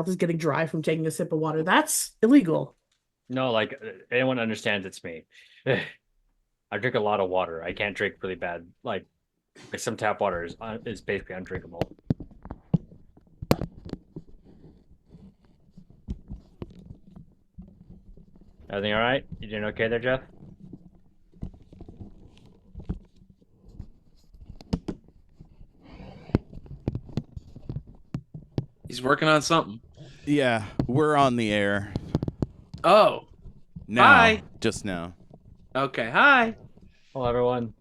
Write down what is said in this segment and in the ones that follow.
is getting dry from taking a sip of water. That's illegal. No, like anyone understands it's me. I drink a lot of water. I can't drink really bad. Like some tap water is basically undrinkable. Everything all right? You doing okay there, Jeff? He's working on something. Yeah, we're on the air Oh, now. hi. Just now. Okay, hi. Hello, everyone.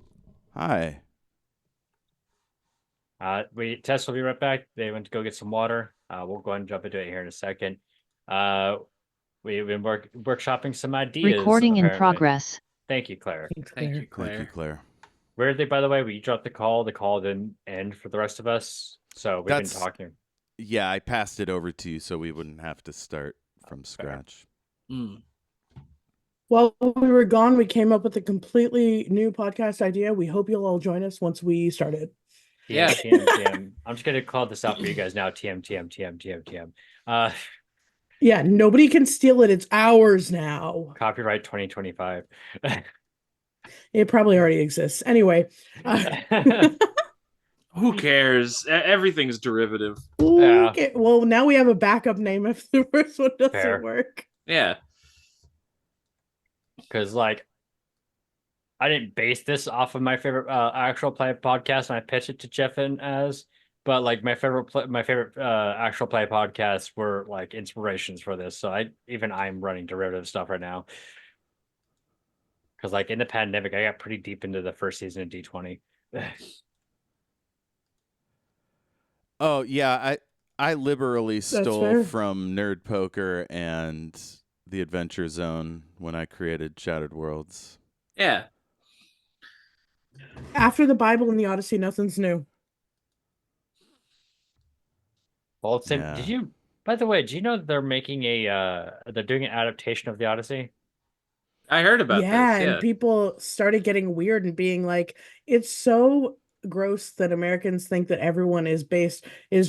Hi. Tess will be right back. They went to go get some water. We'll go ahead and jump into it here in a second. Uh, we've been workshopping some ideas, Recording in apparently. progress. Thank you, Claire. Thanks, Thank Claire. you, Claire. Thank you, Claire. Weirdly, by the way, we dropped the call. The call didn't end for the rest of us, so we've been talking. Yeah, I passed it over to you so we wouldn't have to start from Fair. scratch. While we were gone, we came up with a completely new podcast idea. We hope you'll all join us once we start it. Yeah. TM. I'm just gonna call this out for you guys now. TM. Yeah, nobody can steal it. It's ours now. Copyright 2025. It probably already exists. Anyway. Who cares? Everything's derivative. Yeah. Okay. Well, now we have a backup name if the first one doesn't Fair. work. Yeah. Because like I didn't base this off of my favorite actual play podcast, and I pitched it to Jeffin as, but like my favorite actual play podcasts were like inspirations for this. So I'm running derivative stuff right now. Because like in the pandemic, I got pretty deep into the first season of D20. Oh, yeah, I liberally stole fair. from Nerd Poker and the Adventure Zone when I created Shattered Worlds. Yeah. After the Bible and the Odyssey, nothing's new. Well, it's Yeah. Did you? By the way, do you know that they're making they're doing an adaptation of the Odyssey? I heard about this. Yeah. And people started getting weird and being like, it's so gross that Americans think that everyone is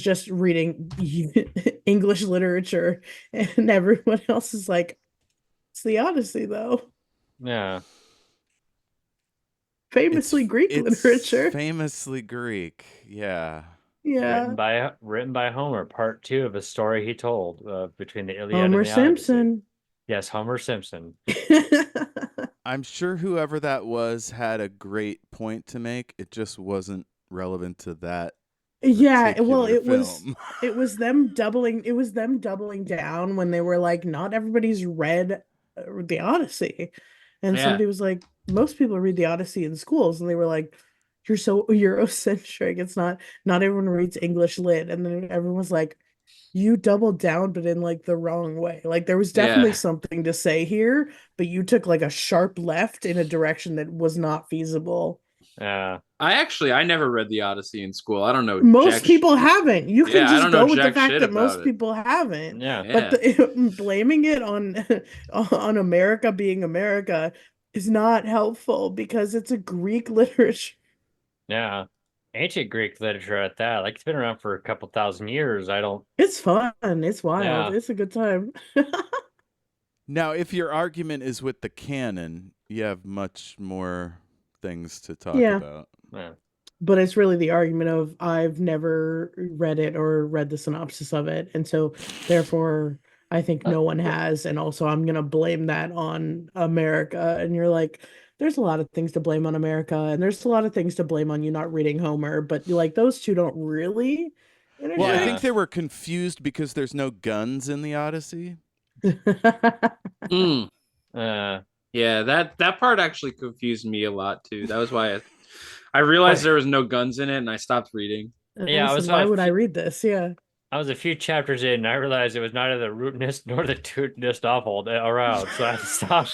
just reading English literature, and everyone else is like, it's the Odyssey though. Yeah. Famously Greek literature. Famously Greek, yeah. Yeah. Written by Homer, part 2 of a story he told between the Iliad Homer and the Odyssey. Simpson. Yes, Homer Simpson. I'm sure whoever that was had a great point to make. It just wasn't relevant to that. Yeah, well, it film. was them doubling down when they were like, not everybody's read the Odyssey. And Yeah. somebody was like, most people read the Odyssey in schools, and they were like, you're so Eurocentric. It's not everyone reads English lit. And then everyone was like, you doubled down, but in like the wrong way. Like there was definitely Yeah. something to say here, but you took like a sharp left in a direction that was not feasible. Yeah. I never read the Odyssey in school. I don't know. Most people haven't. You can Yeah, I just don't know go with the jack fact shit that most about it. people haven't. Yeah. But blaming it on America being America is not helpful because it's a Greek literature. Yeah. Ancient Greek literature at that. Like it's been around for a couple thousand years. I don't. It's fun. It's wild. Yeah. It's a good time. Now, if your argument is with the canon, you have much more things to talk Yeah. about. Yeah. But it's really the argument of I've never read it or read the synopsis of it. And so therefore I think no one has. And also I'm gonna blame that on America. And you're like, there's a lot of things to blame on America, and there's a lot of things to blame on you not reading Homer, but like those two don't really Well, I Yeah. think they were confused because there's no guns in the Odyssey. Mm. Uh, Yeah, that part actually confused me a lot too. That was why I realized there was no guns in it, and I stopped reading. Yeah, Listen, why would I read this? Yeah. I was a few chapters in, and I realized it was neither the rootinest nor the tootinest awful around, so I had to stop.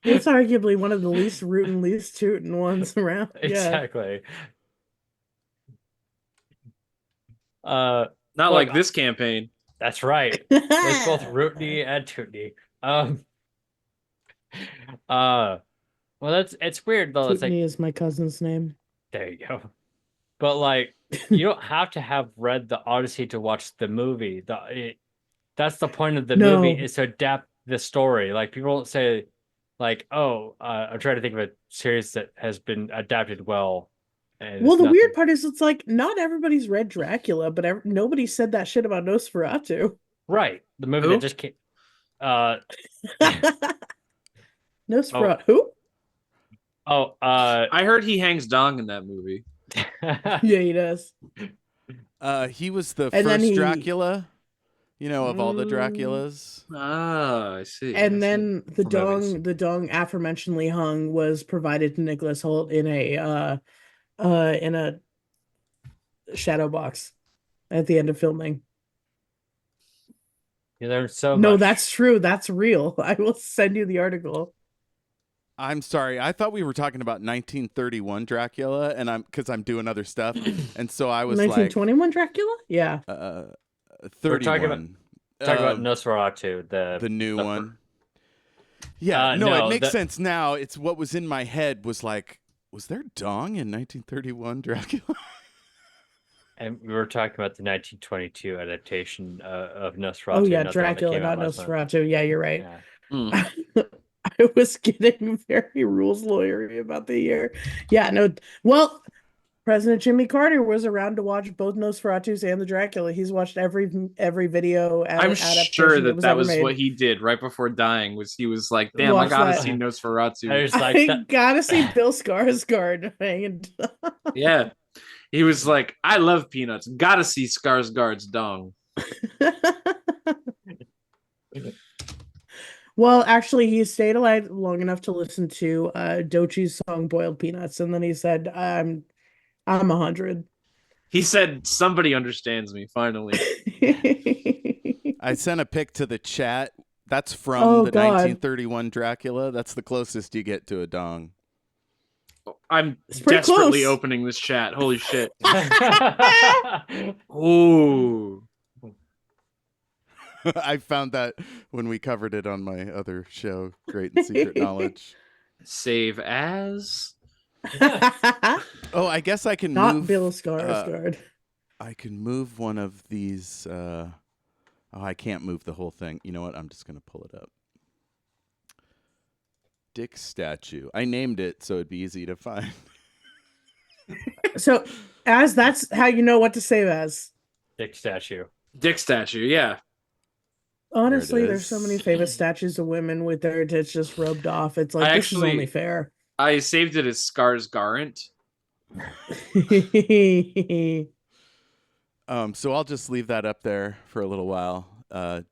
It's arguably one of the least rootin', least tootin' ones around. Yeah. Exactly. Not Look, like this campaign. That's right. It's both rootny and tootny. Well, it's weird though. It's like Tootney is my cousin's name. there you go. but like you don't have to have read the Odyssey to watch the movie. That's the point of the movie, No. is to adapt the story. Like people don't say, like, "Oh, I'm trying to think of a series that has been adapted well." And Well, it's the nothing. weird part is it's like not everybody's read Dracula, but nobody said that shit about Nosferatu. Right, the movie Who? that just came. Uh Nosferatu. Who? oh, I heard he hangs dong in that movie. Yeah, he does. He was the And then first he- Dracula, of all the Mm. Draculas. Ah, I see. I And see. then the For movies. dong aforementionedly hung was provided to Nicholas Holt in a shadow box at the end of filming. you learn so No, much. that's true. That's real. I will send you the article. I'm sorry. I thought we were talking about 1931 Dracula, and because I'm doing other stuff, and so I was like, 1921 Dracula? Yeah. 31. Talk about Nosferatu, the new the- one. Yeah, no, no, it makes sense now. It's what was in my head was like, was there dong in 1931 Dracula? And we were talking about the 1922 adaptation of Nosferatu. Oh yeah, not the one that Dracula, came out not last month. Nosferatu. Yeah, you're right. Yeah. Hmm. I was getting very rules lawyery about the year. Yeah, no. Well, President Jimmy Carter was around to watch both Nosferatus and the Dracula. He's watched every video. I'm adaptation sure that ever was made. what he did right before dying. He was like, "Damn, I Watch gotta that. see I Nosferatu." was like, I that- gotta see Bill Skarsgård hanging. Yeah, he was like, "I love peanuts. Gotta see Skarsgård's dong." Well, actually, he stayed alive long enough to listen to Dochi's song "Boiled Peanuts," and then he said, "I'm 100." He said, "Somebody understands me finally." I sent a pic to the chat. That's from Oh, the God. 1931 Dracula. That's the closest you get to a dong. I'm It's pretty desperately close. opening this chat. Holy shit! Ooh. I found that when we covered it on my other show, Great and Secret Knowledge. Save as. Oh, I guess I can Not move. Bill Skarsgård. I can move one of these. Oh, I can't move the whole thing. You know what? I'm just gonna pull it up. Dick statue. I named it so it'd be easy to find. So, as that's how you know what to save as. Dick statue. Dick statue, yeah. Honestly, is. there's so many famous statues of women with their tits just rubbed off. It's like I this is actually- only fair. I saved it as Skarsgård. So I'll just leave that up there for a little while.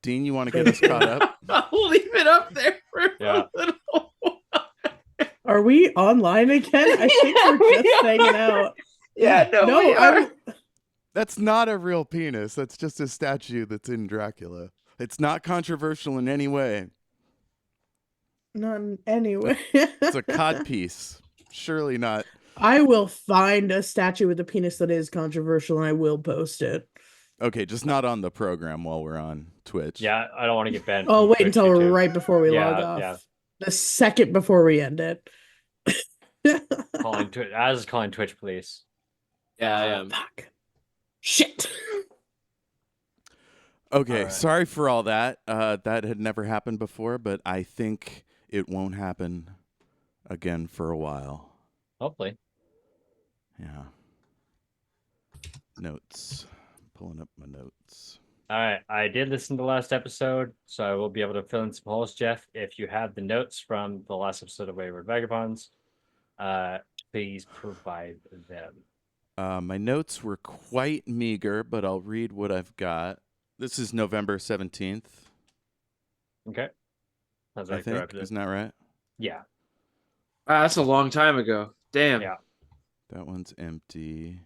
Dean, you want to get us caught up? I'll leave it up there for Yeah. a little. Are we online again? I think we're just hanging out. Yeah, no, we are. I'm That's not a real penis. That's just a statue that's in Dracula. It's not controversial in any way. none anyway. It's a codpiece. Surely not. I will find a statue with a penis that is controversial and I will post it. Okay, just not on the program while we're on Twitch. Yeah, I don't want to get banned. Oh, from wait Twitch, until YouTube. right before we Yeah, log off. yeah. The second before we end it. Calling Twitch. I was calling Twitch police. Yeah, I am. Fuck. Shit. Okay, Alright. sorry for all that. That had never happened before, but I think it won't happen again for a while. Hopefully. Yeah. Notes. Pulling up my notes. All right, I did listen to the last episode, so I will be able to fill in some holes, Jeff. If you have the notes from the last episode of Wayward Vagabonds, please provide them. My notes were quite meager, but I'll read what I've got. This is November 17th, Okay. Sounds I like the think. episode. Isn't that right? Yeah. Wow, that's a long time ago. Damn. Yeah. That one's empty.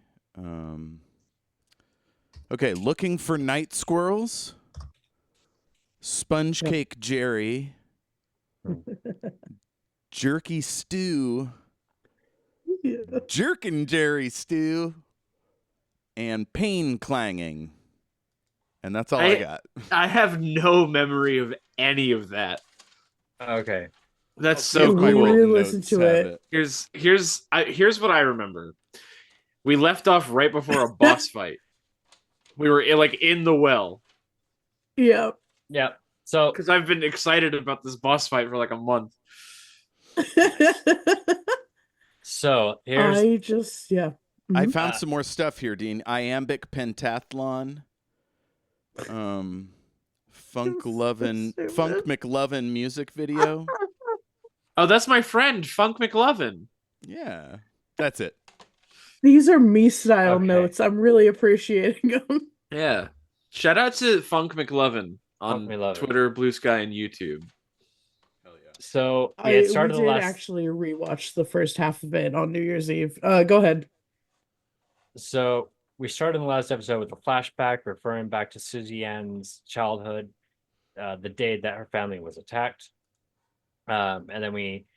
Okay, looking for night squirrels. Sponge Yep. cake Jerry. Jerky stew. Yeah. Jerkin Jerry stew. And pain clanging. And that's all I got. I have no memory of any of that. Okay. That's Okay, so we cool. re-listened to have it. Here's what I remember. We left off right before a boss fight. We were like in the well Yeah. Yeah. So because I've been excited about this boss fight for like a month. here's I just I Mhm. found some more stuff here, Dean. Iambic pentathlon. Funk stupid. McLovin music video. Oh, that's my friend Funk McLovin. Yeah, that's it. These are me style Okay. notes. I'm really appreciating them. Yeah. Shout out to Funk McLovin on Funk McLovin. Twitter, Blue Sky, and YouTube. Hell yeah. So we had We started the did last. actually rewatch the first half of it on New Year's Eve. Go ahead. So we started in the last episode with a flashback referring back to Susie Anne's childhood, the day that her family was attacked. And then we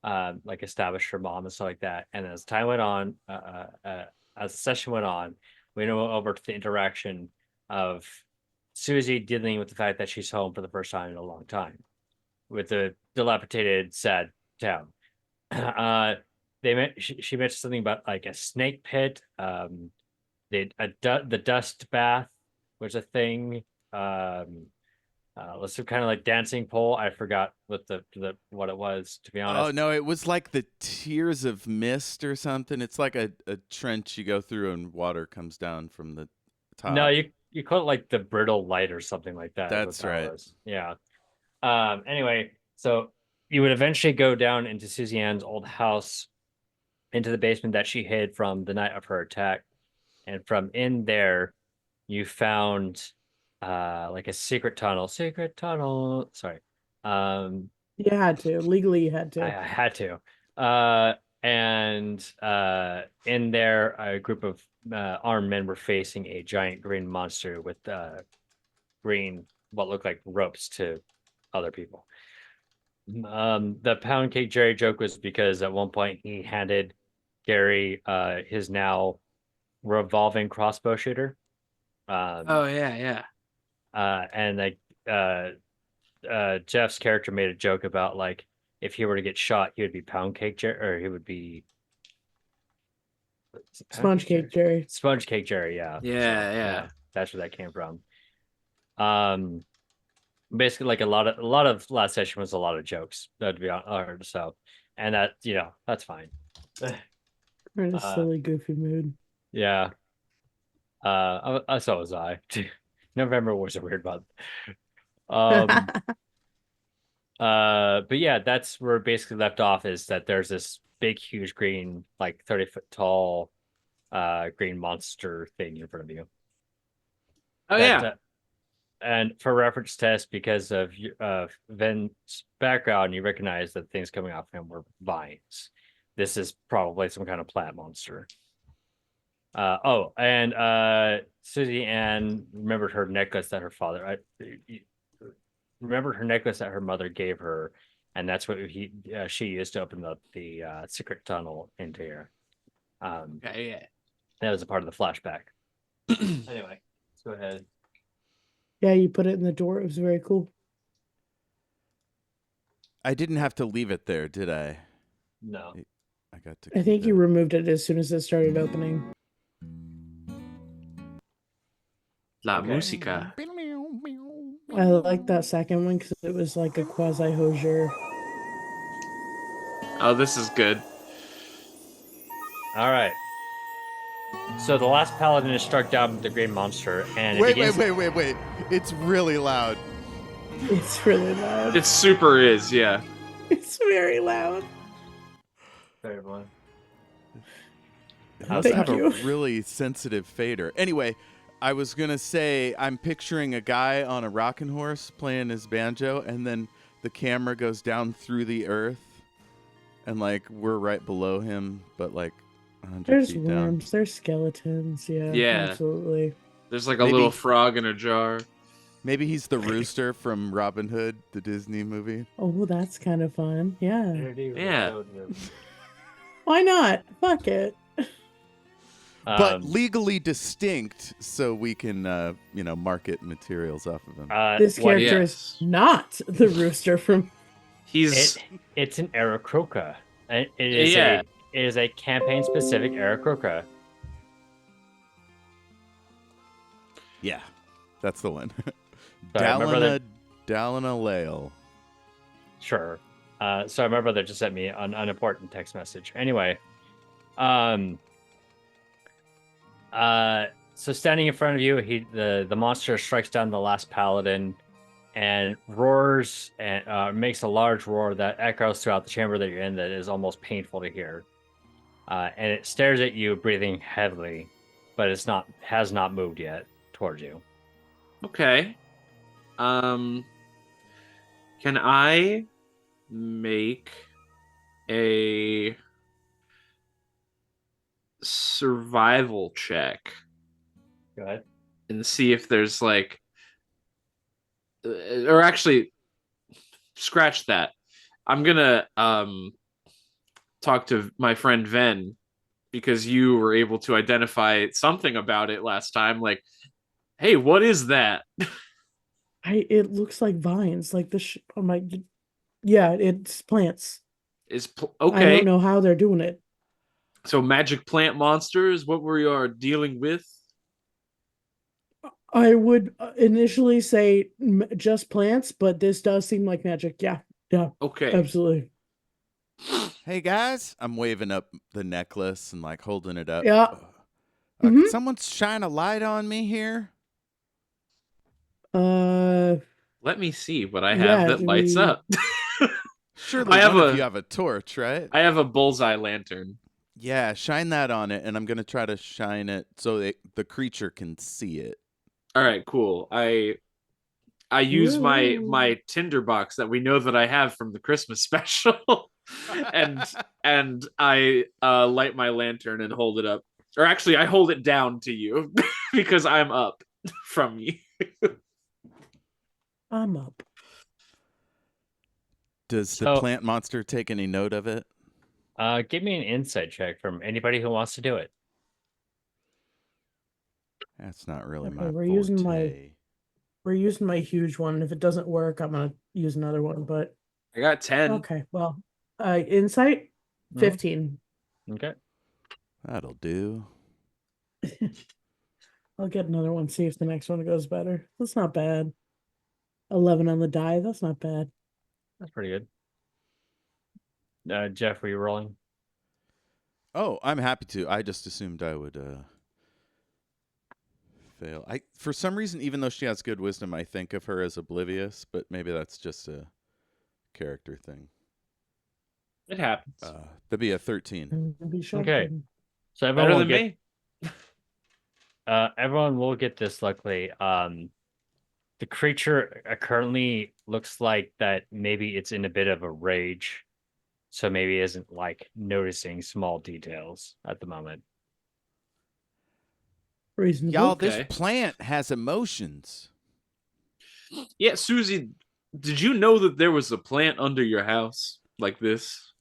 like established her mom and stuff like that. And as time went on, as the session went on, we went over to the interaction of Susie dealing with the fact that she's home for the first time in a long time with the dilapidated, sad town. She mentioned something about like a snake pit, the dust bath was a thing. Let's do kind of like dancing pole. I forgot what the what it was, to be honest. Oh no, it was like the Tears of Mist or something. It's like a trench you go through and water comes down from the top. No, you call it like the brittle light or something like that. That's right. Yeah. Anyway, so you would eventually go down into Susie Anne's old house, into the basement that she hid from the night of her attack, and from in there, you found like a secret tunnel. Sorry. You had to. Legally, you had to. I had to. And in there, a group of armed men were facing a giant green monster with green, what looked like ropes to other people. The pound cake Jerry joke was because at one point he handed Gary his now revolving crossbow shooter. Oh yeah. And like Jeff's character made a joke about like if he were to get shot, he would be pound cake Jerry, or he would be Sponge cake, Jerry. Sponge cake Jerry, yeah. Yeah. That's where that came from. Basically, like a lot of last session was a lot of jokes. To be honest, so, and that that's fine. We're in a silly, goofy mood. Yeah. So was I. November was a weird month. But yeah, that's where it basically left off, is that there's this big, huge green, like 30-foot tall, green monster thing in front of you. Oh yeah. And for reference test, because of Ven's background, you recognize that things coming off him were vines. This is probably some kind of plant monster. And Susie Anne remembered her necklace that her father remembered her necklace that her mother gave her, and that's what she used to open up the secret tunnel into here. Yeah. That was a part of the flashback. Anyway, let's go ahead. Yeah, you put it in the door. It was very cool. I didn't have to leave it there, did I? No. I got to. I think you removed it as soon as it started opening. La música. I like that second one because it was like a quasi Hozier. Oh, this is good. All right. So the last paladin is struck down with the green monster, and Wait! It's really loud. It's really loud. It super is, yeah. It's very loud. Third one. It must Thank have you. a really sensitive fader. Anyway, I was gonna say I'm picturing a guy on a rocking horse playing his banjo, and then the camera goes down through the earth, and like we're right below him, but like 100 There's feet worms. down. There's skeletons. Yeah. Yeah. Absolutely. There's like a little frog in a jar. Maybe he's the rooster from Robin Hood, the Disney movie. Oh, that's kind of fun. Yeah. Yeah. Why not? Fuck it. But legally distinct, so we can, market materials off of him. This character is not the rooster from. He's. It's an Aarakocra. It is a campaign specific Aarakocra. Yeah, that's the one. Sorry, my brother- Dalina Lale. Sure. So my brother just sent me an unimportant text message. Anyway, so standing in front of you, the monster strikes down the last paladin, and roars and makes a large roar that echoes throughout the chamber that you're in. That is almost painful to hear. And it stares at you, breathing heavily, but has not moved yet towards you. Okay. Can I make a survival check Go ahead. and see if there's like, or actually, scratch that. I'm gonna talk to my friend Ven because you were able to identify something about it last time. Like, hey, what is that? It looks like vines, like oh my, yeah, it's plants. I Okay. don't know how they're doing it. So magic plant monsters, what we are dealing with? I would initially say just plants, but this does seem like magic. Yeah, Okay. absolutely. Hey guys, I'm waving up the necklace and like holding it up. Yeah. Can someone shine a light on me here? Let me see what I have Yeah, that lights we- up. Surely one of you have a torch, right? I have a bullseye lantern. Yeah, shine that on it, and I'm gonna try to shine it so the creature can see it. All right, cool. I use my tinderbox that we know that I have from the Christmas special, and I light my lantern and hold it up. Or actually, I hold it down to you because I'm up from you. I'm up. Does the plant monster take any note of it? Give me an insight check from anybody who wants to do it. That's not really Okay, my we're forte. using my huge one. If it doesn't work, I'm gonna use another one. But I got 10. okay, well, insight 15. Okay. That'll do. I'll get another one. See if the next one goes better. That's not bad. 11 on the die. That's not bad. That's pretty good. Jeff, were you rolling? Oh, I'm happy to. I just assumed I would fail. For some reason, even though she has good wisdom, I think of her as oblivious, but maybe that's just a character thing. It happens. That'd be a 13. Okay. So Better everyone than me. everyone will get this luckily. The creature currently looks like that maybe it's in a bit of a rage. So maybe isn't like noticing small details at the moment. Reasonable. Y'all, Okay. this plant has emotions. Yeah, Susie, did you know that there was a plant under your house like this?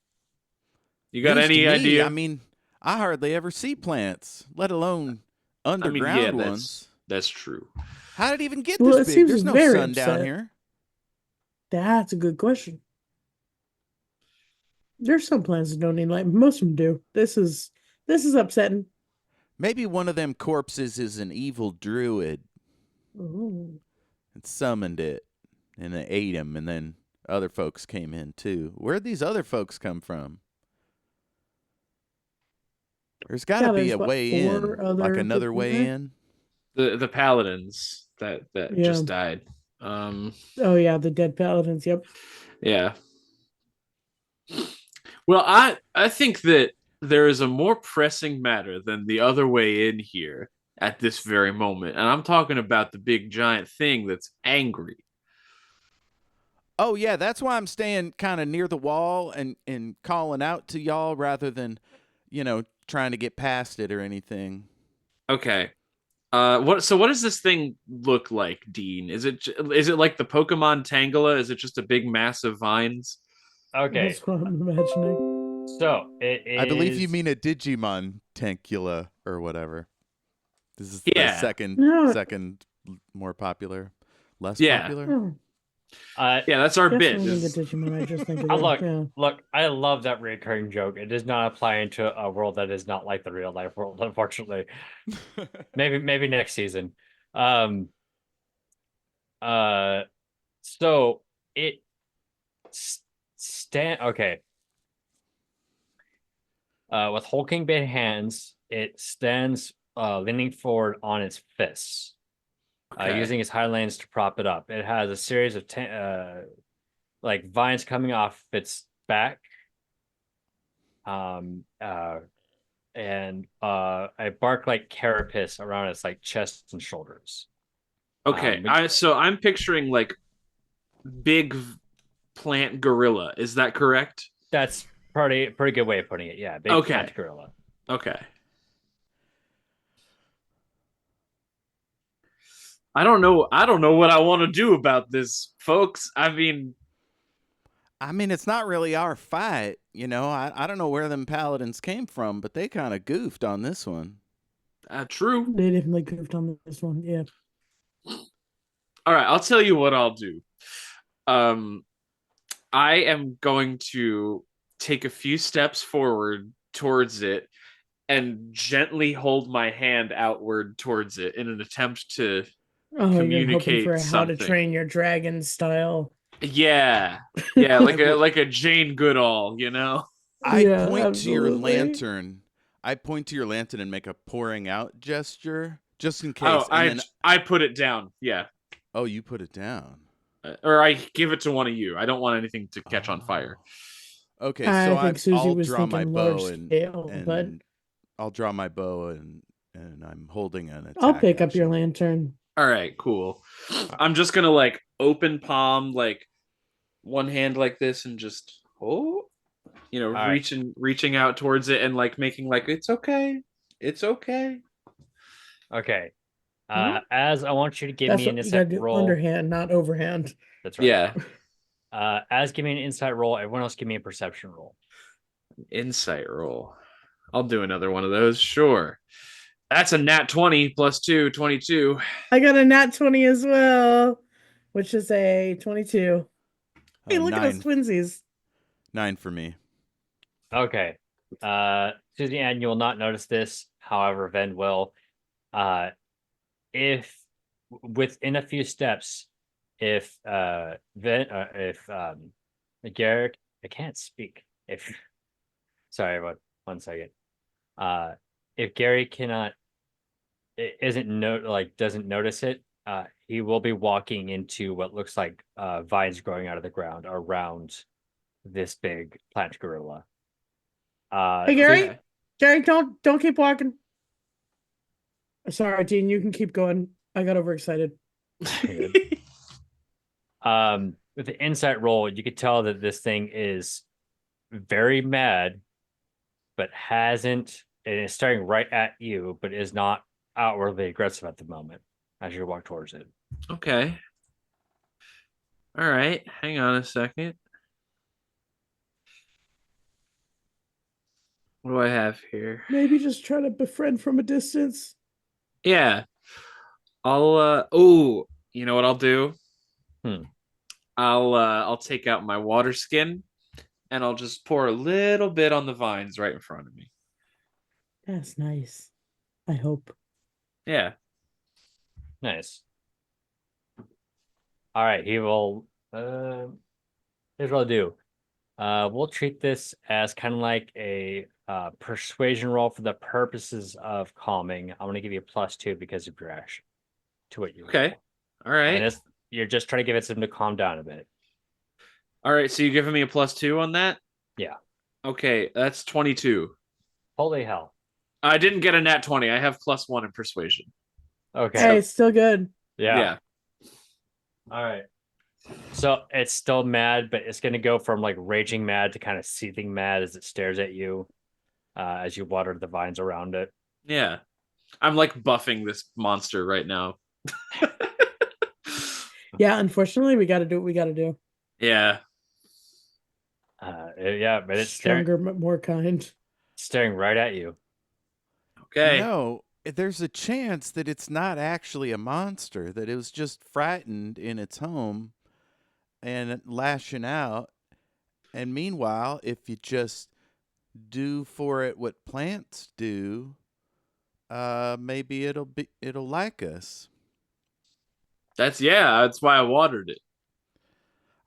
You got News to any me, idea? I mean, I hardly ever see plants, let alone underground ones. That's true. How did it even get Well, this it big? seems There's no very sun down upset. here. That's a good question. There's some plants that don't need light. Most of them do. This is upsetting. Maybe one of them corpses is an evil druid Ooh. and summoned it, and it ate him, and then other folks came in too. Where'd these other folks come from? There's got to be there's a what, way 4 in, other like another people way there? in. The paladins that Yeah. just died. Oh yeah, the dead paladins. Yep. Yeah. Well, I think that there is a more pressing matter than the other way in here at this very moment. And I'm talking about the big giant thing that's angry. Oh yeah, that's why I'm staying kind of near the wall and calling out to y'all rather than, trying to get past it or anything. Okay. What does this thing look like, Dean? Is it like the Pokemon Tangela? Is it just a big mass of vines? Okay. That's what I'm imagining. So it is. I believe you mean a Digimon Tankula or whatever. This is the Yeah. second No. more popular, less Yeah. popular. Oh, Yeah, that's our bit. definitely the Digimon. I just think of Look, yeah. look, I love that recurring joke. It does not apply into a world that is not like the real life world, unfortunately. Maybe next season. Um. So it stand okay. With hulking big hands, it stands leaning forward on its fists, Okay. using its hind to prop it up. It has a series of like vines coming off its back, and a bark-like carapace around its like chest and shoulders. Okay. But I'm picturing like big plant gorilla. Is that correct? that's pretty good way of putting it. Yeah, big Okay. plant gorilla. Okay. I don't know. I don't know what I want to do about this, folks. I mean, it's not really our fight, you know. I don't know where them paladins came from, but they kind of goofed on this one. true. They definitely goofed on this one. Yeah. All right, I'll tell you what I'll do. I am going to take a few steps forward towards it and gently hold my hand outward towards it in an attempt to Oh, you're hoping for communicate a How to something. Train Your Dragon style. Yeah. Yeah, like a Jane Goodall, you know? I Yeah, point to your absolutely. lantern. I point to your lantern and make a pouring out gesture, just in case. Oh, and then, I put it down. Yeah. oh, you put it down. Or I give it to one of you. I don't want anything to catch on fire. Okay, I so think Susie I'll was draw my thinking large bow and scale, but I'll draw my bow and I'm holding an attack. I'll pick up your action. lantern. All right, cool. I'm just gonna like open palm, like one hand like this, and just right. reaching out towards it, and like making like it's okay. Okay. Hmm? As I want you to give That's me an what you gotta insight do. roll. Underhand, not overhand. That's right. Yeah. As give me an insight roll. Everyone else give me a perception roll. Insight roll. I'll do another one of those. Sure. That's a nat 20 plus 2, 22. I got a nat 20 as well, which is a 22. Hey, look at us 9. twinsies. 9 for me. Okay. Susie Anne, you will not notice this. However, Ven will. If within a few steps, if Garrick, I can't speak. If sorry, about 1 second. If Gary doesn't notice it, he will be walking into what looks like vines growing out of the ground around this big plant gorilla. Hey, Gary. Okay. Gary, don't keep walking. Sorry, Dean. You can keep going. I got overexcited. With the insight roll, you could tell that this thing is very mad, but hasn't, and is staring right at you, but is not outwardly aggressive at the moment as you walk towards it. Okay. All right. Hang on a second. What do I have here? Maybe just try to befriend from a distance. Yeah. You know what I'll do? I'll take out my water skin and I'll just pour a little bit on the vines right in front of me. That's nice. I hope. Yeah. Nice. All right, he will. Here's what I'll do. We'll treat this as kind of like a persuasion roll for the purposes of calming. I'm going to give you a +2 because of your action to what you Okay. All right. And you're just trying to give it something to calm down a bit. All right. So you're giving me a +2 on that? Yeah. Okay. That's 22. Holy hell. I didn't get a nat 20. I have +1 in persuasion. Okay. Hey, it's still good. Yeah. All right. So it's still mad, but it's going to go from like raging mad to kind of seething mad as it stares at you as you water the vines around it. Yeah. I'm like buffing this monster right now. Yeah, unfortunately, we got to do what we got to do. Yeah. Yeah, but it's stronger, more kind. Staring right at you. Okay. No, there's a chance that it's not actually a monster, that it was just frightened in its home and lashing out. And meanwhile, if you just do for it what plants do, maybe it'll like us. That's why I watered it.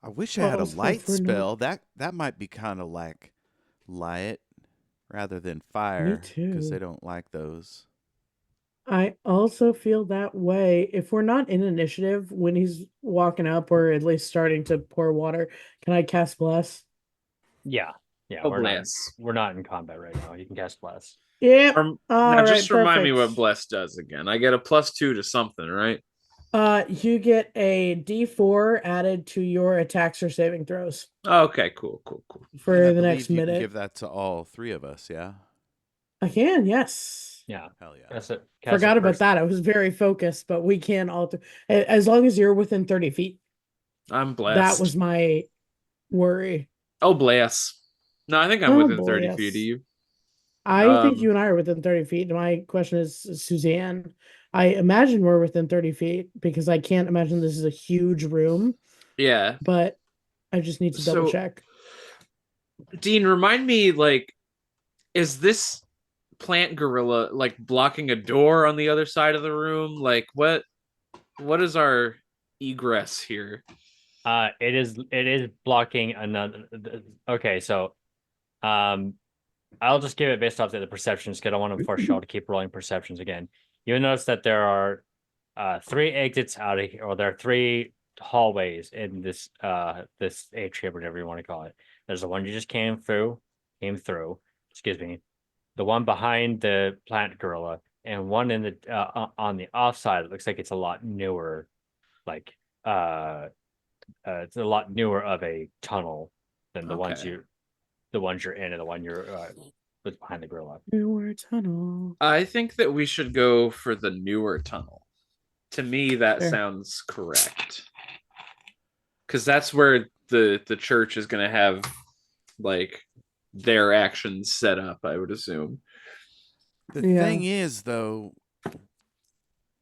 I wish I had a Also, light for spell. That might be kind of like light rather than fire, because they too. don't like those. I also feel that way. If we're not in initiative when he's walking up or at least starting to pour water, can I cast bless? Yeah, yeah, Oh, bless. we're not in combat right now. You can cast bless. Yep. Now, All right, just remind me what perfect. bless does again. I get a +2 to something, right? You get a D4 added to your attacks or saving throws Okay, cool. And for I the next believe you can minute. give that to all three of us, yeah? I can, yes. Yeah, Hell yeah. cast it. Forgot about First. that. I was very focused, but we can alter as long as you're within 30 feet. I'm That blessed. was my worry. Oh, bless. No, I think I'm Oh within boy, 30 feet of yes. you. I think you and I are within 30 feet. My question is, Susie Anne, I imagine we're within 30 feet because I can't imagine this is a huge room, Yeah. but I just need to double So, check. Dean, remind me, like, is this plant gorilla like blocking a door on the other side of the room? Like, what is our egress here? It is blocking another. Okay, so I'll just give it based off the perceptions because I don't want to force y'all to keep rolling perceptions again. You'll notice that there are 3 exits out of here, or there are 3 hallways in this atrium, whatever you want to call it. There's the one you just came through, excuse me, the one behind the plant gorilla, and one in the on the offside. It looks like it's a lot newer, like it's a lot newer of a tunnel than Okay. the ones you're in, and the one you're was behind the gorilla. Newer tunnel. I think that we should go for the newer tunnel. To me, that Sure. sounds correct. Because that's where the church is going to have like their actions set up, I would assume. The Yeah. thing is, though,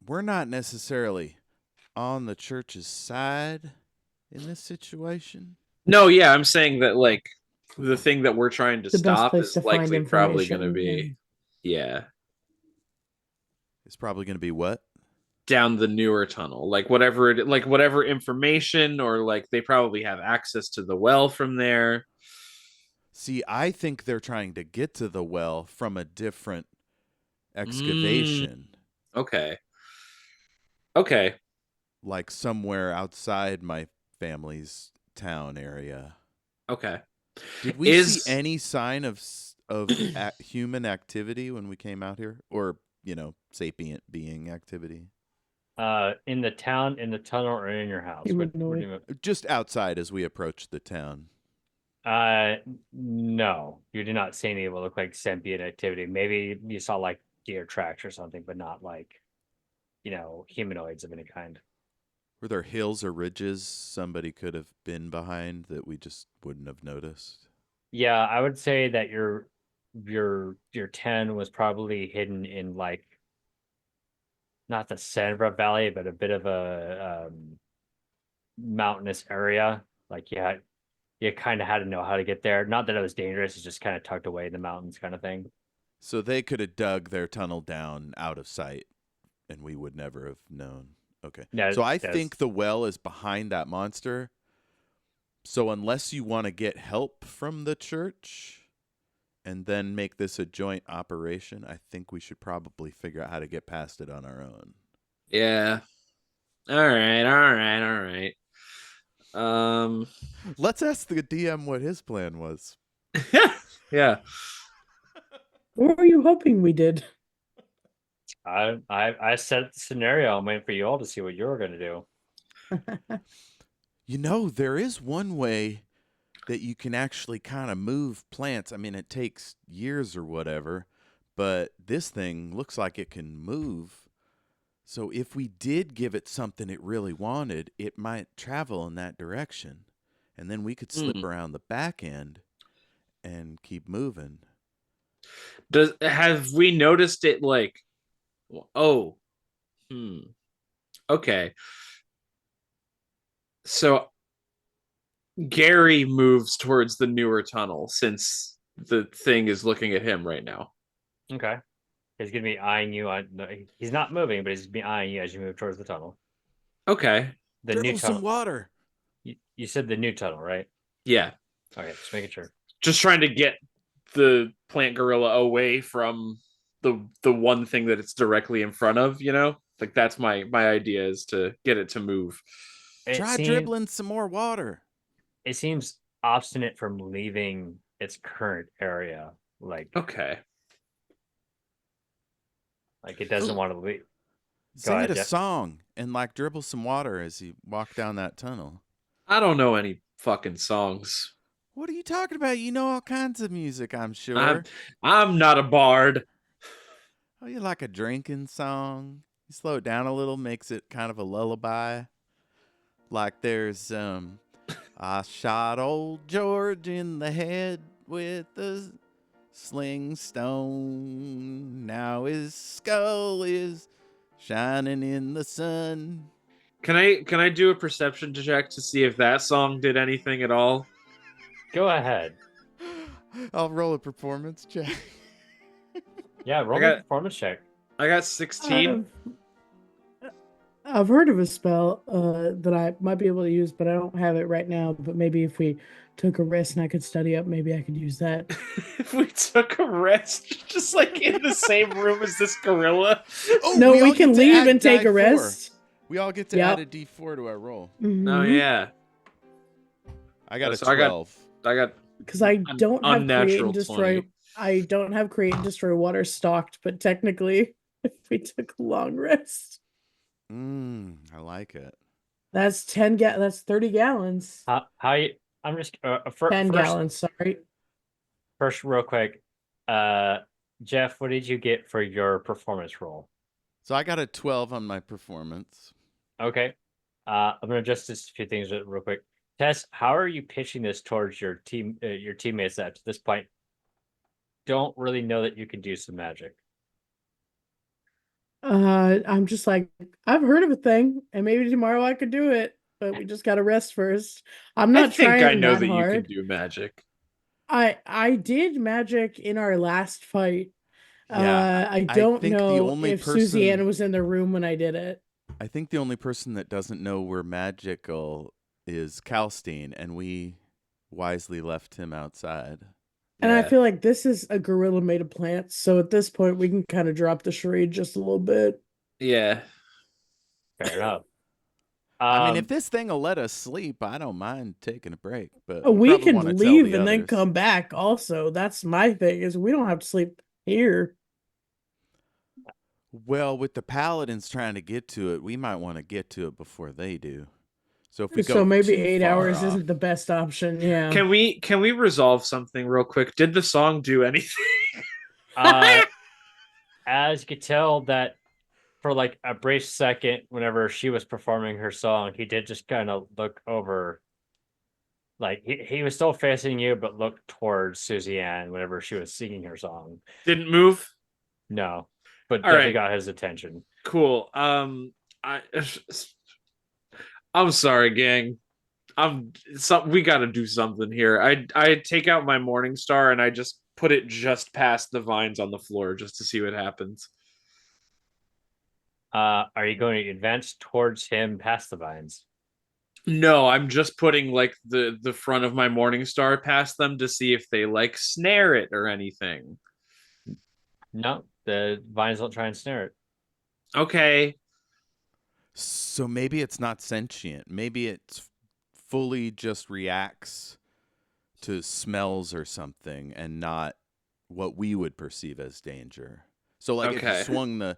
we're not necessarily on the church's side in this situation. No, yeah, I'm saying that like the thing that we're trying to The best stop place is to find likely probably going to information. be yeah, It's probably going to be what? down the newer tunnel. Whatever information or like they probably have access to the well from there. See, I think they're trying to get to the well from a different excavation, Okay. Okay. like somewhere outside my family's town area. Okay. Did we see any sign of human activity when we came out here, or sapient being activity? In the town, in the tunnel, or in your house? What do you mean? Just outside as we approached the town. No, you did not see any what look like sentient activity. Maybe you saw like deer tracks or something, but not like, humanoids of any kind. Were there hills or ridges somebody could have been behind that we just wouldn't have noticed? Yeah, I would say that your 10 was probably hidden in like not the center of a valley, but a bit of a mountainous area. Like you kind of had to know how to get there. Not that it was dangerous; it's just kind of tucked away in the mountains, kind of thing. So they could have dug their tunnel down out of sight, and we would never have known. Okay. So I think the well is behind that monster. So unless you want to get help from the church and then make this a joint operation, I think we should probably figure out how to get past it on our own. Yeah. All right. Let's ask the DM what his plan was. Yeah. What were you hoping we did? I set the scenario. I'm waiting for you all to see what you're going to do. There is one way that you can actually kind of move plants. I mean, it takes years or whatever, but this thing looks like it can move. So if we did give it something it really wanted, it might travel in that direction. And then we could slip around the back end and keep moving. Have we noticed it like okay. So Gary moves towards the newer tunnel since the thing is looking at him right now. Okay. He's going to be eyeing you. He's not moving, but he's going to be eyeing you as you move towards the tunnel. Okay. The new Dribble some tunnel. water. You said the new tunnel, right? Yeah. Okay, just making sure. Just trying to get the plant gorilla away from the one thing that it's directly in front of, you know? Like that's my idea is to get it to move. Try dribbling some more water. It seems obstinate from leaving its current area. Like Okay. it doesn't want to leave. Sing ahead, it a Jeff. song and like dribble some water as you walk down that tunnel. I don't know any fucking songs. What are you talking about? You know all kinds of music, I'm sure. I'm not a bard. Oh, you like a drinking song? You slow it down a little, makes it kind of a lullaby. Like there's I shot old George in the head with a sling stone. Now his skull is shining in the sun. Can I do a perception check to see if that song did anything at all? Go ahead. I'll roll a performance check. Yeah, roll a performance check. I got 16. I've heard of a spell that I might be able to use, but I don't have it right now. But maybe if we took a rest and I could study up, maybe I could use that. If we took a rest, just like in the same room as this gorilla. Oh, No, we all can get to leave add and take die a rest. 4. We all get to Yep. add a D4 to our roll. Oh Mhm. yeah. I got a So 12. I got Because I don't have create unnatural and destroy. 20. I don't have create and destroy water stocked, but technically, if we took a long rest, I like it. that's that's 30 gallons. How you? I'm just 10 gallons. Sorry. First, real quick, Jeff, what did you get for your performance roll? So I got a 12 on my performance. Okay, I'm gonna adjust this a few things real quick. Tess, how are you pitching this towards your teammates that to this point don't really know that you can do some magic? I'm just like, I've heard of a thing, and maybe tomorrow I could do it, but we just gotta rest first. I'm not I think trying I know that that hard. you can do magic. I did magic in our last fight. Yeah, I I don't think the know only if Susie Anne person- was in the room when I did it. I think the only person that doesn't know we're magical is Kalstein, and we wisely left him outside. And I Yeah. feel like this is a gorilla made of plants, so at this point we can kind of drop the charade just a little bit. Yeah. Fair enough. I mean, if this thing will let us sleep, I don't mind taking a break. But We probably can wanna tell leave the and then others. come back. Also, that's my thing is we don't have to sleep here. Well, with the paladins trying to get to it, we might want to get to it before they do. So if we go So maybe too 8 far hours off- isn't the best option. Yeah. Can we resolve something real quick? Did the song do anything? As you could tell that for like a brief second, whenever she was performing her song, he did just kind of look over. Like he was still facing you, but looked towards Susie Anne whenever she was singing her song. Didn't move? No, but All definitely right. got his attention. Cool. I'm sorry, gang. We got to do something here. I take out my Morning Star and I just put it just past the vines on the floor just to see what happens. Are you going to advance towards him past the vines? No, I'm just putting like the front of my Morning Star past them to see if they like snare it or anything. No, the vines don't try and snare it. Okay. So maybe it's not sentient. Maybe it's fully just reacts to smells or something and not what we would perceive as danger. So like if Okay. you swung the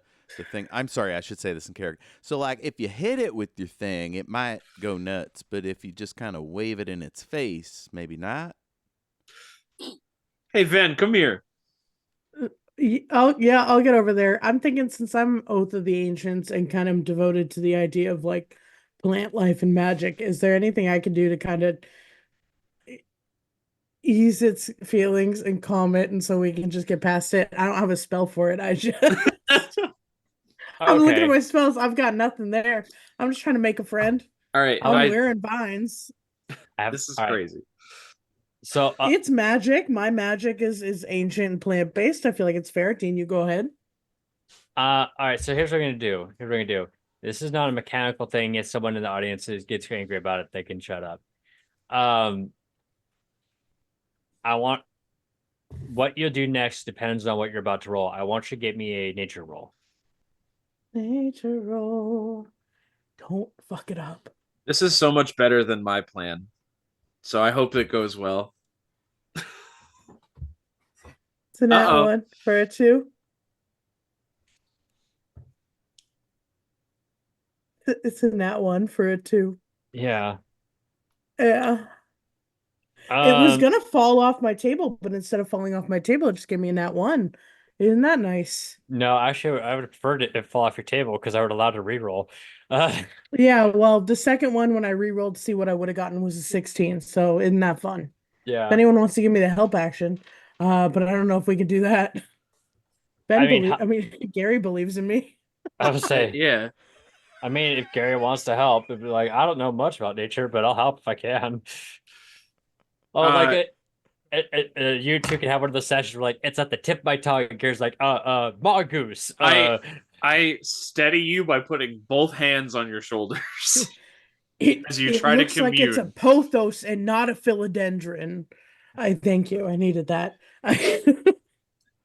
thing, I'm sorry, I should say this in character. So like if you hit it with your thing, it might go nuts, but if you just kind of wave it in its face, maybe not. Hey, Ven, come here. I'll get over there. I'm thinking since I'm Oath of the Ancients and kind of devoted to the idea of like plant life and magic, is there anything I can do to kind of ease its feelings and calm it, and so we can just get past it? I don't have a spell for it. I just I'm looking Okay. at my spells. I've got nothing there. I'm just trying to make a friend. All right. I'm wearing vines. This is all right. crazy. So It's magic. My magic is ancient and plant based. I feel like it's fair. Dean, you go ahead. all right. So here's what we're gonna do. This is not a mechanical thing. If someone in the audience gets angry about it, they can shut up. I want what you'll do next depends on what you're about to roll. I want you to get me a nature roll. Nature roll. Don't fuck it up. This is so much better than my plan. So I hope it goes well. It's a nat Uh-oh. 1 for a 2. It's a nat 1 for a 2. Yeah. Yeah. It was Um, gonna fall off my table, but instead of falling off my table, it just gave me a nat 1. Isn't that nice? No, actually, I would have preferred it fall off your table because I would allowed to reroll. Yeah, well, the second one when I re-rolled to see what I would have gotten was a 16, so isn't that fun? If Yeah. anyone wants to give me the help action, but I don't know if we can do that. I mean, Gary believes in me. I would say, Yeah. I mean, if Gary wants to help, it'd be like, I don't know much about nature, but I'll help if I can. Oh, like you two can have one of the sessions where like it's at the tip of my tongue. And Gary's like, mongoose. I steady you by putting both hands on your shoulders as you try to looks like it's a commune. pothos and not a philodendron. I thank you. I needed that.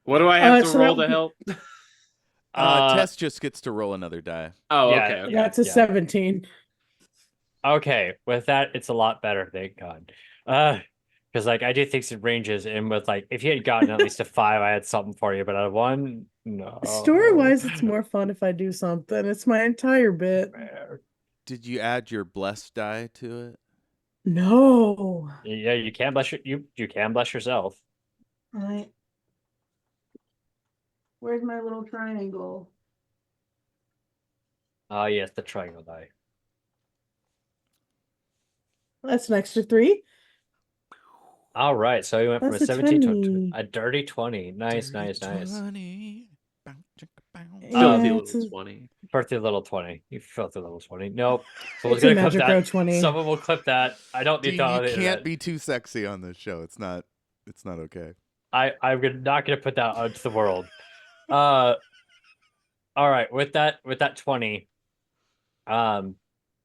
What do I have to so roll that- to help? Tess just gets to roll another die. Oh, yeah, okay. yeah. That's a 17. Okay, with that, it's a lot better. Thank God. Because like I do think it ranges, and with like if you had gotten at least a 5, I had something for you. But out of 1, no. Story-wise, it's more fun if I do something. It's my entire bit. Did you add your blessed die to it? No. Yeah, you can bless you can bless yourself. Right. Where's my little triangle? Oh yes, the triangle die. That's an extra 3. All right, so you went from a That's a 17 to 20. a dirty 20. Nice, Dirty nice, nice. 20. Bow, chicka, bow. Filthy Yeah, little 20. Filthy little 20. You filthy little 20. Nope. It's a Magic Row 20. Someone will clip that. I don't need Dean, to on you the can't internet. be too sexy on this show. It's not okay. I'm not gonna put that onto the world. All right, with that 20,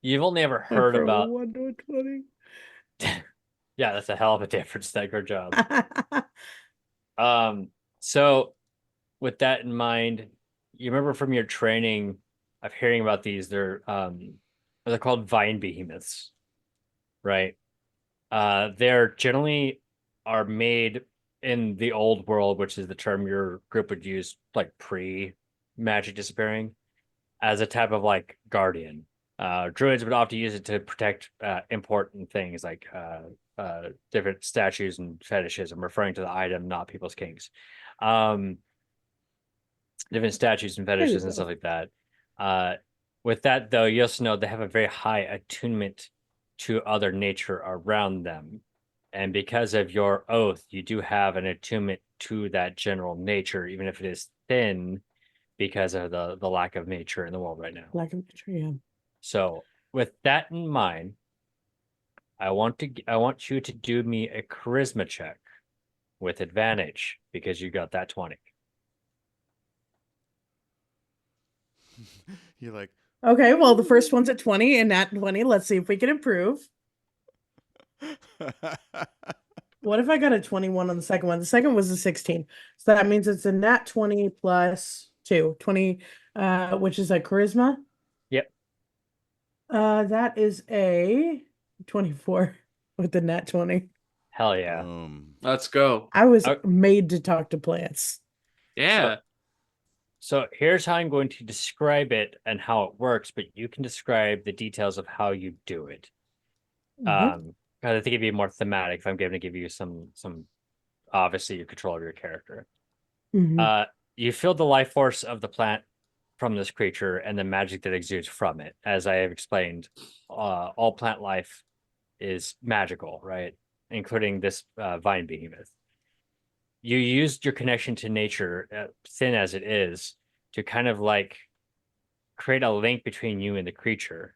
you've only ever heard From about 1 to a 20. yeah, that's a hell of a difference. That good job. So with that in mind, you remember from your training of hearing about these, they're called vine behemoths, right? They're generally are made in the old world, which is the term your group would use, like pre-magic disappearing, as a type of like guardian. Druids would often use it to protect important things like different statues and fetishes. I'm referring to the item, not people's kings. Different statues and fetishes and stuff like that. With that, though, you also know they have a very high attunement to other nature around them. And because of your oath, you do have an attunement to that general nature, even if it is thin, because of the lack of nature in the world right now. Lack of nature, yeah. So, with that in mind, I want you to do me a charisma check with advantage because you got that 20. You're like, Okay, well, the first one's at 20 and nat 20. Let's see if we can improve. What if I got a 21 on the second one? The second was a 16. So that means it's a nat 20 plus 2. 20, which is a charisma. Yep. That is a 24 with the nat 20. Hell yeah. Let's go. I was made to talk to plants. Yeah. So here's how I'm going to describe it and how it works, but you can describe the details of how you do it. Okay. I think it'd be more thematic if I'm going to give you some obviously your control of your character. Mhm. You feel the life force of the plant from this creature and the magic that exudes from it. As I have explained, all plant life is magical, right? Including this vine behemoth. You used your connection to nature, thin as it is, to kind of like create a link between you and the creature.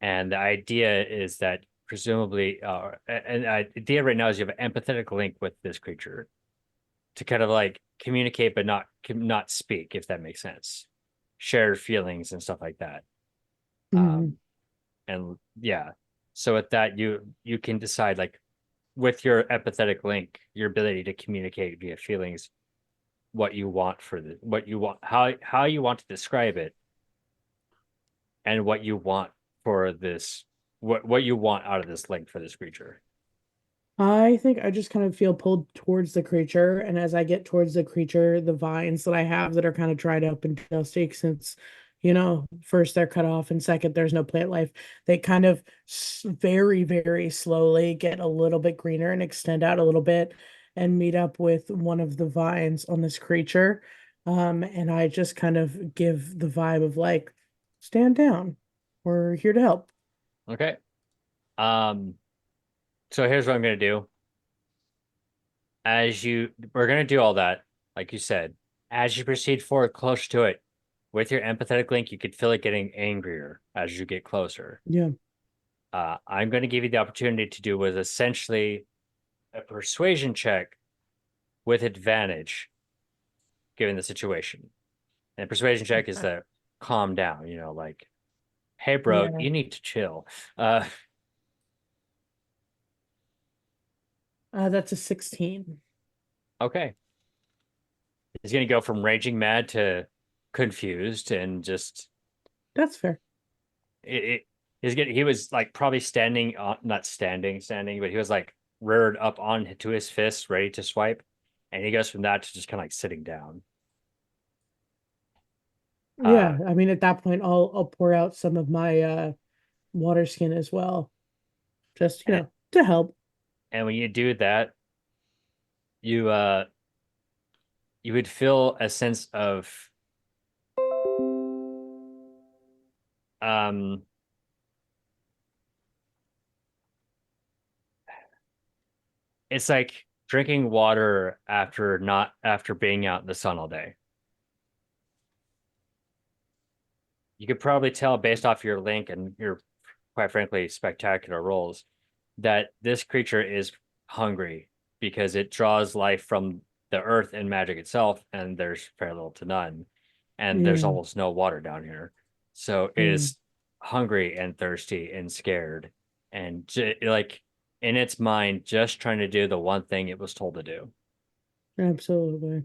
And the idea is that presumably, the idea right now is you have an empathetic link with this creature to kind of like communicate, but not speak, if that makes sense. Share feelings and stuff like that. Mhm. And yeah, so with that, you can decide, like, with your empathetic link, your ability to communicate via feelings, what you want how you want to describe it, and what you want for this, what you want out of this link for this creature. I think I just kind of feel pulled towards the creature, and as I get towards the creature, the vines that I have that are kind of dried up and dusty, since, first they're cut off, and second, there's no plant life, they kind of very, very slowly get a little bit greener and extend out a little bit and meet up with one of the vines on this creature. And I just kind of give the vibe of like, stand down. We're here to help. Okay. Um, so here's what I'm gonna do. We're gonna do all that, like you said. As you proceed forward closer to it, with your empathetic link, you could feel it getting angrier as you get closer. Yeah. I'm going to give you the opportunity to do was essentially a persuasion check with advantage, given the situation. And persuasion check is to calm down, like, hey, bro, Yeah. you need to chill. That's a 16. Okay. He's going to go from raging mad to confused, and just That's fair. he was like probably standing on, not standing, but he was like reared up on to his fists, ready to swipe. And he goes from that to just kind of like sitting down. Yeah, I mean at that point I'll pour out some of my water skin as well. Just, And, to help. and when you do that, you you would feel a sense of um it's like drinking water after being out in the sun all day. You could probably tell based off your link and your, quite frankly, spectacular rolls, that this creature is hungry because it draws life from the earth and magic itself, and there's very little to none. And there's Yeah. almost no water down here. So it Yeah. is hungry and thirsty and scared, and like in its mind, just trying to do the one thing it was told to do. Absolutely.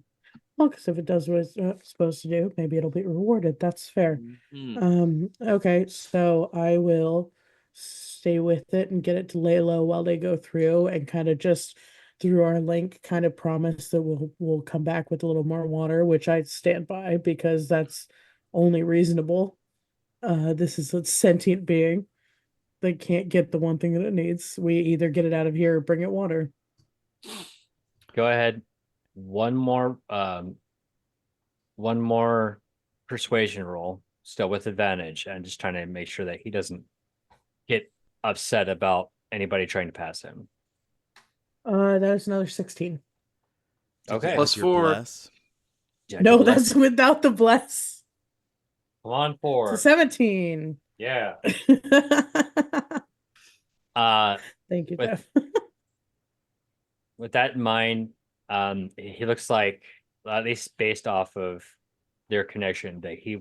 Well, because if it does what it's supposed to do, maybe it'll be rewarded. That's fair. Okay, so I will stay with it and get it to lay low while they go through, and kind of just through our link kind of promise that we'll come back with a little more water, which I stand by because that's only reasonable. This is a sentient being that can't get the one thing that it needs. We either get it out of here or bring it water. Go ahead. One more persuasion roll, still with advantage, and just trying to make sure that he doesn't get upset about anybody trying to pass him. That is another 16. Okay. Plus Your 4. bless? Yeah, No, good luck. that's without the bless. Come on, It's 4. a 17. Yeah. Thank you, with- Jeff. With that in mind, he looks like, at least based off of their connection, that he's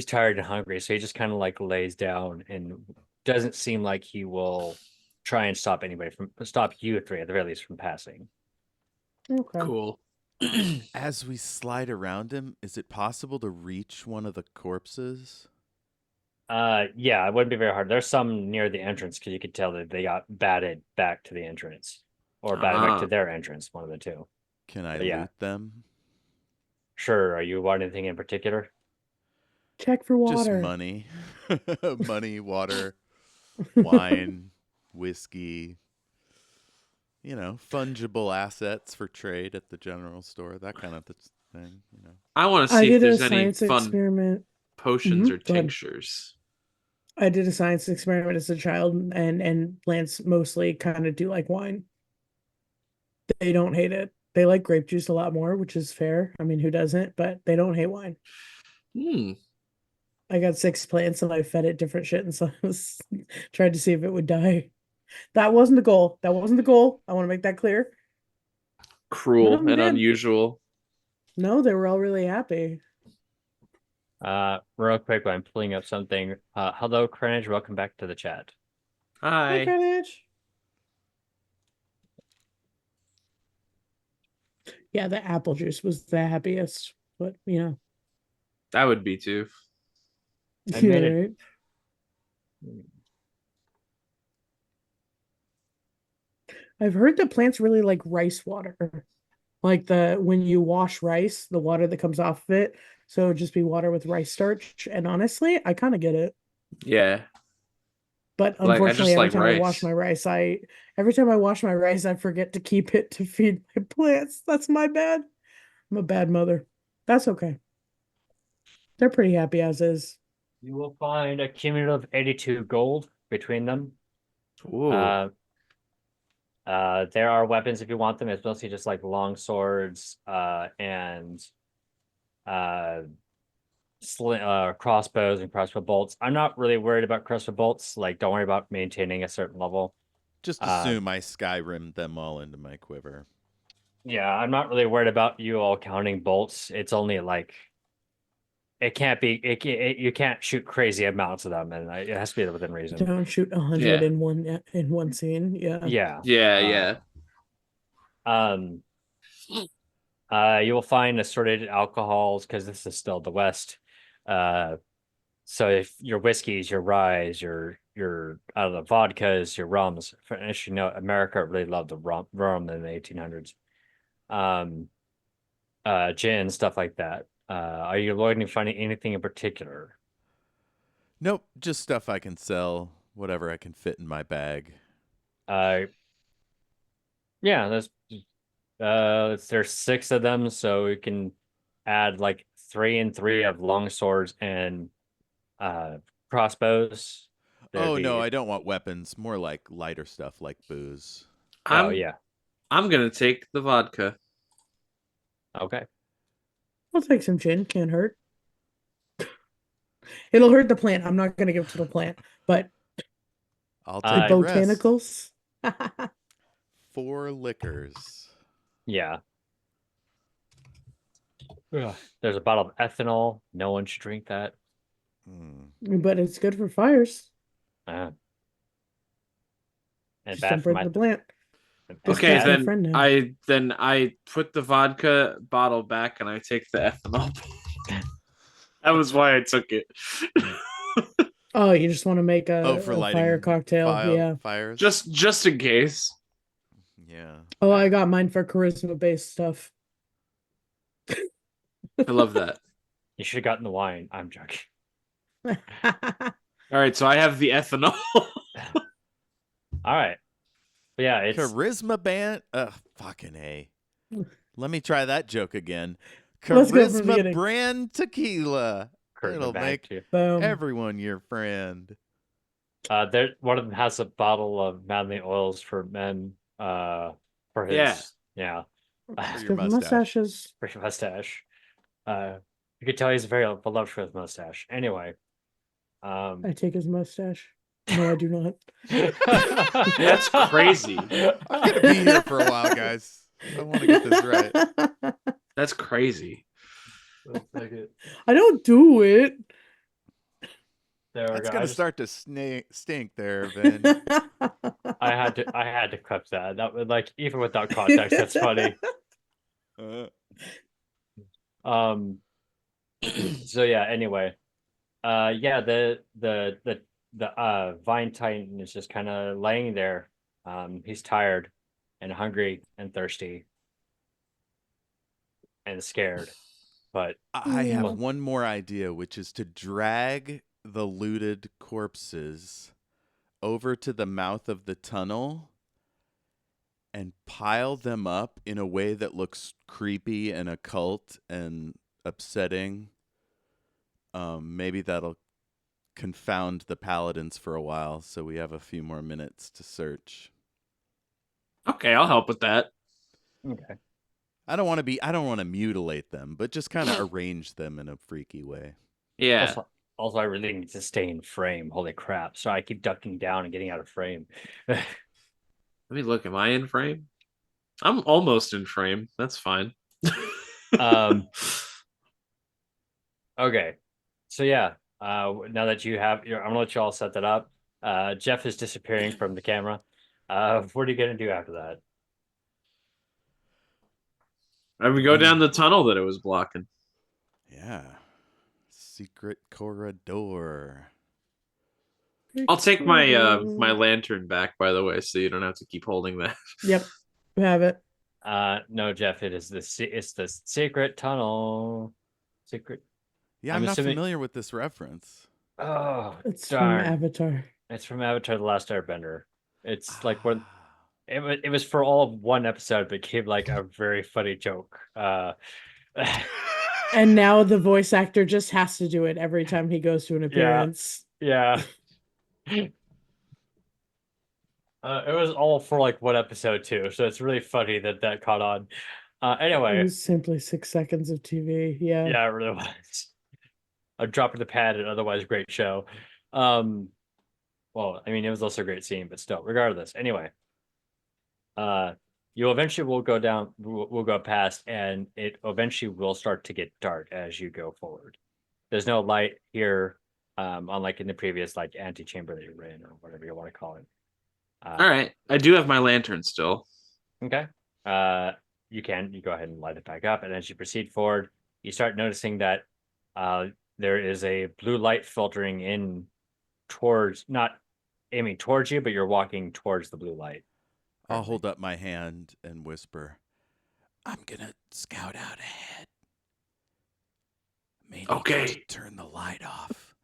tired and hungry, so he just kind of like lays down and doesn't seem like he will try and stop you three at the very least from passing. Okay. Cool. As we slide around him, is it possible to reach one of the corpses? Yeah, it wouldn't be very hard. There's some near the entrance because you could tell that they got batted back to the entrance, or batted back to their entrance, one of the two. Can I But yeah. loot them? Sure. Are you wanting anything in particular? Check for Just water. money. Money, water, wine, whiskey. Fungible assets for trade at the general store, that kind of thing. I want to I see if did a there's any science fun experiment. potions or Go ahead. tinctures. I did a science experiment as a child, and plants mostly kind of do like wine. They don't hate it. They like grape juice a lot more, which is fair. I mean, who doesn't? But they don't hate wine. I got 6 plants and I fed it different shit, and so I was tried to see if it would die. That wasn't the goal. I want to make that clear. Cruel and did. unusual. No, they were all really happy. Real quick, while I'm pulling up something. Hello, Cringe. Welcome back to the chat. Hi, Hi. Greenwich. Yeah, the apple juice was the happiest, but That would be too. I yeah, made it. right. I've heard that plants really like rice water. Like when you wash rice, the water that comes off of it. So it'd just be water with rice starch. And honestly, I kind of get it. Yeah. But Like, I unfortunately, just like rice. every time I wash my rice, I forget to keep it to feed my plants. That's my bad. I'm a bad mother. That's okay. They're pretty happy as is. You will find a cumulative 82 gold between them. Ooh. There are weapons if you want them. It's mostly just like long swords, and crossbows and crossbow bolts. I'm not really worried about crossbow bolts. Like, don't worry about maintaining a certain level. Just assume I Skyrimmed them all into my quiver. Yeah, I'm not really worried about you all counting bolts. It's only like it can't be. You can't shoot crazy amounts of them, and it has to be within reason. Don't shoot 100 Yeah. in one scene. Yeah. Yeah. Yeah. Um. You will find assorted alcohols because this is still the West. So if your whiskeys, your ryes, your I don't know, vodkas, your rums. As you know, America really loved the rum in the 1800s. Um, gin, stuff like that. Are you looking to find anything in particular? Nope, just stuff I can sell, whatever I can fit in my bag. Yeah, there's 6 of them, so we can add like 3 and 3 of long swords and crossbows. There'd Oh no, be I don't want weapons. More like lighter stuff, like booze. oh I'm yeah. I'm gonna take the vodka. Okay. I'll take some gin. Can't hurt. It'll hurt the plant. I'm not going to give it to the plant, but I'll the take the rest. botanicals. 4 liquors. Yeah. Ugh. There's a bottle of ethanol. No one should drink that. But it's good for fires. And Just bad don't for break my the plant. This Okay, cat's my bad. friend now. I put the vodka bottle back and I take the ethanol. That was why I took it. Oh, you just want to make For a lighting fire cocktail. Yeah. fires. just in case. Yeah. Oh, I got mine for charisma based stuff. I love that. You should have gotten the wine. I'm joking. All right, so I have the ethanol. All right. But yeah, it's Charisma band. Fucking A. Let me try that joke again. Let's go from the Charisma beginning. brand tequila. Kurt It'll back make to Boom. everyone your friend. there. One of them has a bottle of manly oils for men. For his Yeah. Let's your go for mustache. mustaches. for his mustache. You could tell he's very beloved for his mustache. Anyway, I take his mustache. No, I do not. That's crazy. I'm gonna be here for a while, guys. I want to get this right. That's crazy. I don't do it. There we That's go. gonna start to stink there, Ben. I had to clip that. That would like even without context, that's funny. So yeah, anyway. Yeah, the Vine Titan is just kind of laying there. He's tired and hungry and thirsty and scared. But I have one more idea, which is to drag the looted corpses over to the mouth of the tunnel and pile them up in a way that looks creepy and occult and upsetting. Maybe that'll confound the paladins for a while, so we have a few more minutes to search. Okay, I'll help with that. okay. I don't want to mutilate them, but just kind of arrange them in a freaky way. Yeah. Also, I really need to stay in frame. Holy crap. So I keep ducking down and getting out of frame. Let me look. Am I in frame? I'm almost in frame. That's fine. Okay. So yeah, now that I'm gonna let you all set that up. Jeff is disappearing from the camera. What are you gonna do after that? And we go down the tunnel that it was blocking. Yeah. Secret corridor. I'll take my my lantern back, by the way, so you don't have to keep holding that. Yep, we have it. No, Jeff, it's the secret tunnel. Secret. Yeah, I'm I'm not assuming- familiar with this reference. Oh, It's darn. from Avatar. It's from Avatar: The Last Airbender. It's like Ah. what it was for all of one episode, but became like a very funny joke. And now the voice actor just has to do it every time he goes to an appearance. Yeah. It was all for like one episode too, so it's really funny that caught on. It Anyway, was simply 6 seconds of TV. Yeah. yeah, it really was. A drop in the pad, an otherwise great show. Well, I mean, it was also a great scene, but still, regardless. Anyway, you eventually will go down, we'll go past, and it eventually will start to get dark as you go forward. There's no light here, unlike in the previous like antechamber that you're in, or whatever you want to call it. All right, I do have my lantern still. Okay. You go ahead and light it back up, and as you proceed forward, you start noticing that there is a blue light filtering in towards, not aiming towards you, but you're walking towards the blue light. I'll hold up my hand and whisper, I'm going to scout out ahead. Maybe Okay. turn the light off.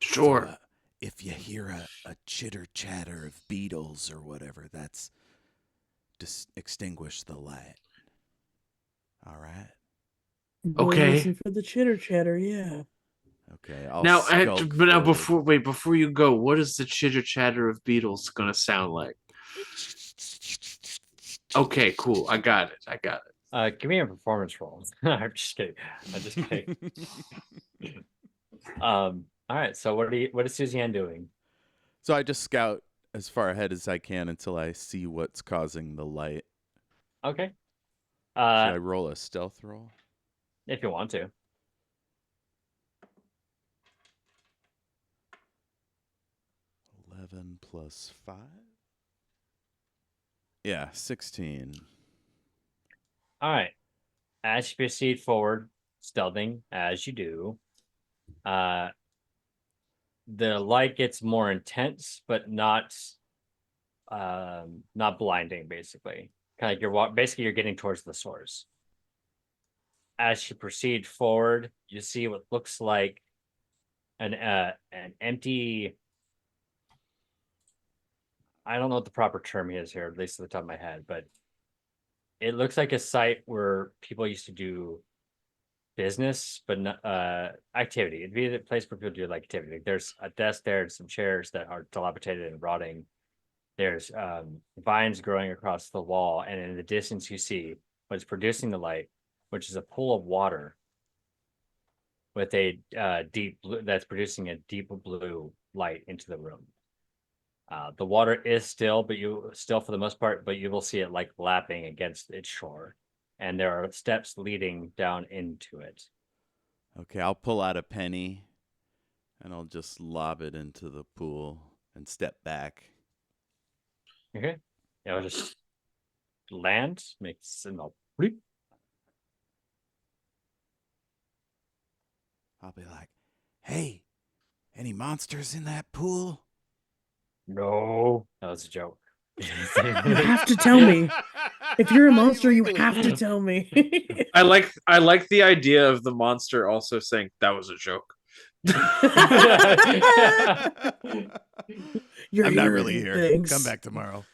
Sure. So, if you hear a chitter chatter of beetles or whatever, that's just extinguish the light. All right. We'll Okay. listen for the chitter chatter. Yeah. Okay. I'll Now, skulk but now forward. before you go, what is the chitter chatter of beetles gonna sound like? Okay, cool. I got it. Give me a performance roll. I'm just kidding. All right. So what is Susie Anne doing? So I just scout as far ahead as I can until I see what's causing the light. Okay. Should I roll a stealth roll? If you want to. 11 plus 5. Yeah, 16. All right. As you proceed forward, stealthing as you do, the light gets more intense, but not blinding. Basically, kind of you're getting towards the source. As you proceed forward, you see what looks like an empty. I don't know what the proper term is here, at least at the top of my head, but it looks like a site where people used to do business, but not activity. It'd be the place where people do like activity. Like there's a desk there and some chairs that are dilapidated and rotting. There's vines growing across the wall, and in the distance you see what's producing the light, which is a pool of water with a deep blue that's producing a deep blue light into the room. The water is still, for the most part, but you will see it like lapping against its shore, and there are steps leading down into it. Okay, I'll pull out a penny and I'll just lob it into the pool and step back. Okay, it'll just land, makes a bleep. I'll be like, hey, any monsters in that pool? No, that was a joke. You have to tell me. If you're a monster, you have to tell me. I like the idea of the monster also saying that was a joke. You're I'm not hearing really here. things. Come back tomorrow.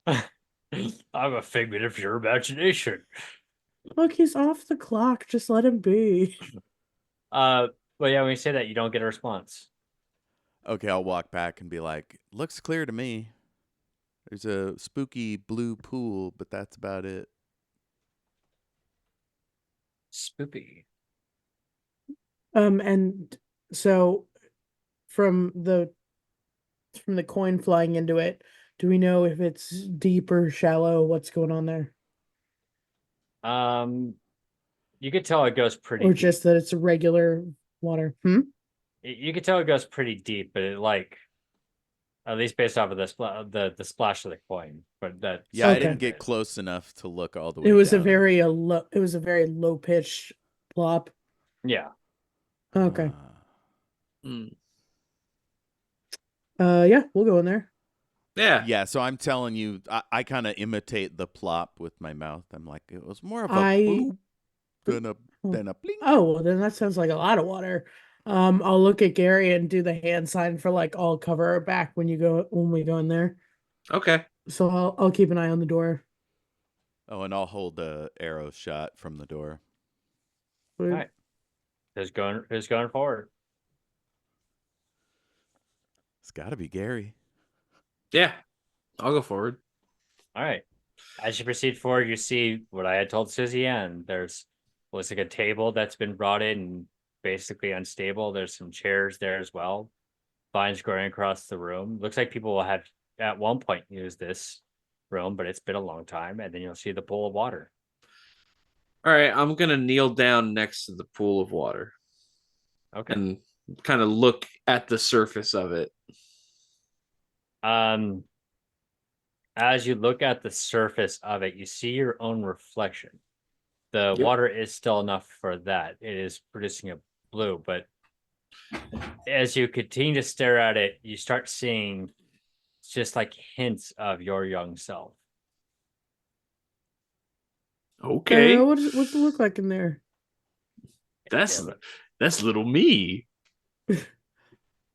I'm a figment of your imagination. Look, he's off the clock. Just let him be. Well, yeah, when you say that, you don't get a response. Okay, I'll walk back and be like, looks clear to me. There's a spooky blue pool, but that's about it. Spoopy. And so from the coin flying into it, do we know if it's deep or shallow? What's going on there? You could tell it goes pretty Or deep. just that it's a regular Water. You can tell it goes pretty deep, but it like at least based off of the splash of the coin. But that Yeah, I Okay. didn't get is. close enough to look all the way It was a down. very low. It was a very low pitch plop. Yeah. Okay. Hmm. Yeah, we'll go in there. Yeah. Yeah, so I'm telling you, I kind of imitate the plop with my mouth. I'm like, it was more of a I bloop than a blink. Oh, well, then that sounds like a lot of water. I'll look at Gary and do the hand sign for like I'll cover our back when we go in there. Okay. So I'll keep an eye on the door. Oh, and I'll hold the arrow shot from the door. All right. Who's going forward? It's got to be Gary. Yeah. I'll go forward. All right. As you proceed forward, you see what I had told Susie Anne. There's looks like a table that's been brought in, basically unstable. There's some chairs there as well. Vines growing across the room. Looks like people will have at one point used this room, but it's been a long time. And then you'll see the pool of water. All right. I'm going to kneel down next to the pool of water Okay. and kind of look at the surface of it. As you look at the surface of it, you see your own reflection. The Yep. water is still enough for that. It is producing a blue, but as you continue to stare at it, you start seeing just like hints of your young self. Okay. What's it look like in there? That's little me.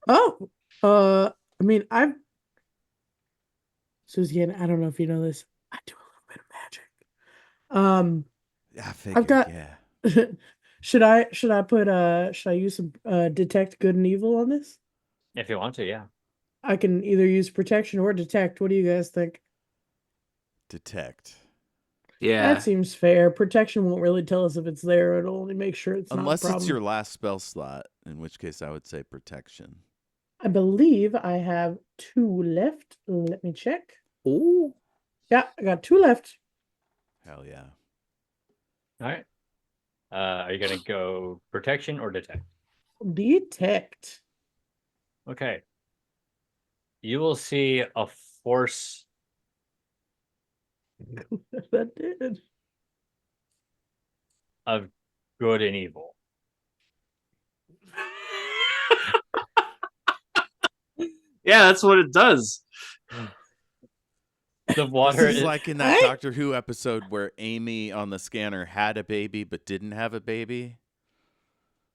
Oh, I mean, Susie Anne, I don't know if you know this. I do a little bit of magic. I figured, got- yeah. should I use some detect good and evil on this? If you want to, yeah. I can either use protection or detect. What do you guys think? Detect. Yeah. That seems fair. Protection won't really tell us if it's there. It'll only make sure it's Unless not a it's problem. your last spell slot, in which case I would say protection. I believe I have 2 left. Let me check. Oh. Yeah, I got 2 left. Hell yeah. All right. Are you gonna go protection or detect? Detect. Okay. You will see a force That did. of good and evil. Yeah, that's what it does. The water This is is like in that I- Doctor Who episode where Amy on the scanner had a baby but didn't have a baby.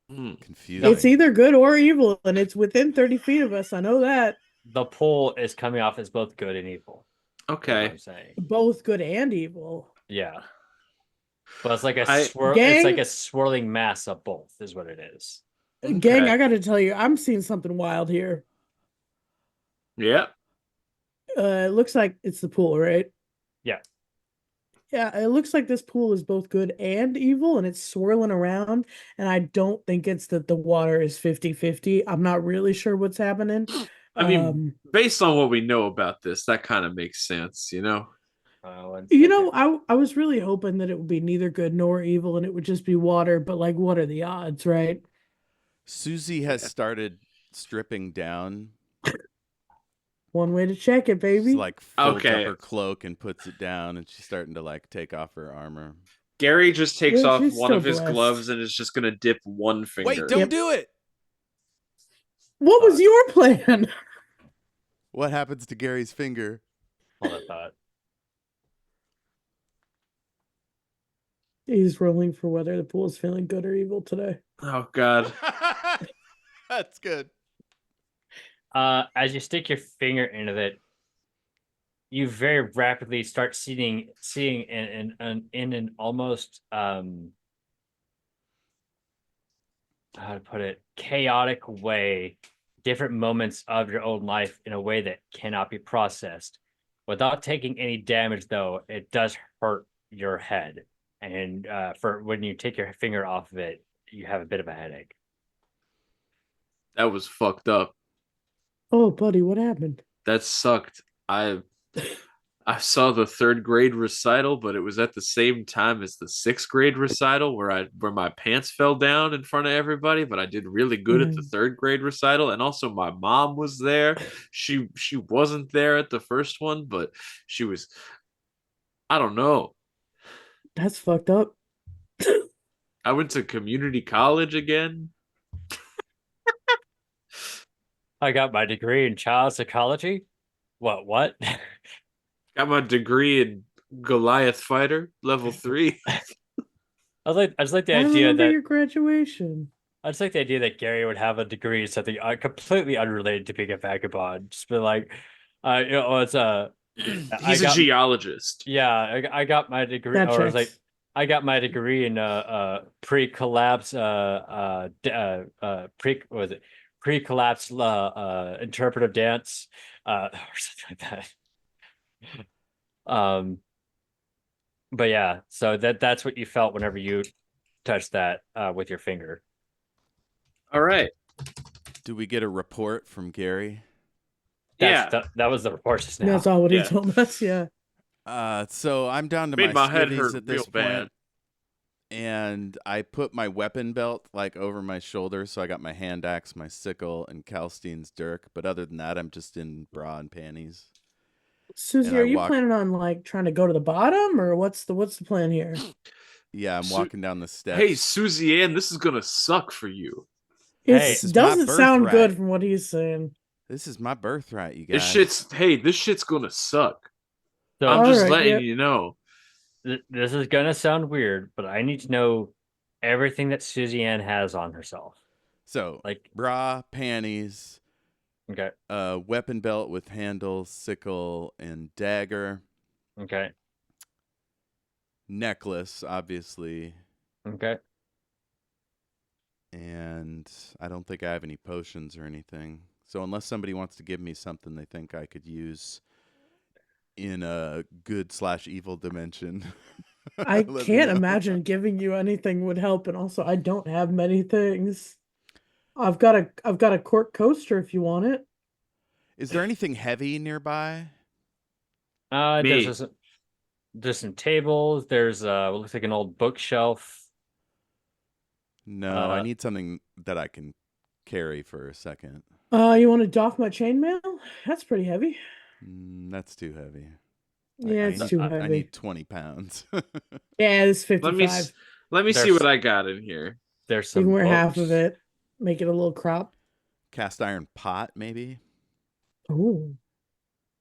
Confusing. It's either good or evil, and it's within 30 feet of us. I know that. the pull is coming off as both good and evil. Is what Okay. I'm saying. Both good and evil. Yeah. But it's like I- it's Gang- like a swirling mass of both, is what it is. Okay. Gang, I gotta tell you, I'm seeing something wild here. Yeah. It looks like it's the pool, right? Yeah. Yeah, it looks like this pool is both good and evil, and it's swirling around. And I don't think it's that the water is 50-50. I'm not really sure what's happening. I mean, based on what we know about this, that kind of makes sense, you know? One You second. know, I was really hoping that it would be neither good nor evil, and it would just be water. But like, what are the odds, right? Susie has started stripping down. One way to check it, baby. She's like folds Okay. up her cloak and puts it down, and she's starting to like take off her armor. Gary just takes Yeah, off she's one still of his blessed. gloves and is just going to dip one finger. Wait, don't Yep. do it. What was your plan? What happens to Gary's finger? Hold that thought. He's rolling for whether the pool is feeling good or evil today. Oh, God. That's good. As you stick your finger into it, you very rapidly start seeing in an almost how to put it, chaotic way, different moments of your own life in a way that cannot be processed. Without taking any damage, though, it does hurt your head. And for when you take your finger off of it, you have a bit of a headache. That was fucked up. Oh, buddy, what happened? That sucked. I saw the third grade recital, but it was at the same time as the sixth grade recital where my pants fell down in front of everybody, but I did really good at the third grade recital. And also my mom was there. She wasn't there at the first one, but she was, I don't know. That's fucked up. I went to community college again. I got my degree in child psychology. What? Got my degree in Goliath Fighter, level 3. I just like the I idea remember that your graduation. I just like the idea that Gary would have a degree in something completely unrelated to being a vagabond. Just be like, it's a. He's a geologist. Yeah, I got my degree. That Or it's like checks. I got my degree in pre-collapse was it pre-collapse interpretive dance or something like that. But yeah, so that's what you felt whenever you touched that with your finger. All right. Do we get a report from Gary? That was the report just now. That's all what he Yeah. told us. Yeah. So I'm down to Made my my head skivvies hurt at this real point, bad. and I put my weapon belt like over my shoulder, so I got my hand axe, my sickle, and Kalstein's dirk. But other than that, I'm just in bra and panties. Susie, And are I you walk- planning on like trying to go to the bottom, or what's the plan here? Yeah, I'm Su- walking down the steps. Hey, Susie Anne, this is gonna suck for you. It This is my doesn't sound birthright. good from what he's saying. This is my birthright, you This guys. shit's gonna suck. So I'm just Alright, letting yep. you know. this is gonna sound weird, but I need to know everything that Susie Ann has on herself. So, Like, bra, panties, okay, weapon belt with handle, sickle, and dagger, okay, necklace, obviously, okay. and I don't think I have any potions or anything. So unless somebody wants to give me something they think I could use in a good/evil dimension. I let me can't know. imagine giving you anything would help, and also I don't have many things. I've got a cork coaster if you want it. Is there anything heavy nearby? Me. There's some tables. There's what looks like an old bookshelf. No, I need something that I can carry for a second. You want to doff my chainmail? That's pretty heavy. That's too heavy. Yeah, it's too I heavy. need 20 pounds. Yeah, it's 55. Let me see There's- what I got in here. There's You some can wear half books. of it. Make it a little crop. Cast iron pot, maybe? Ooh.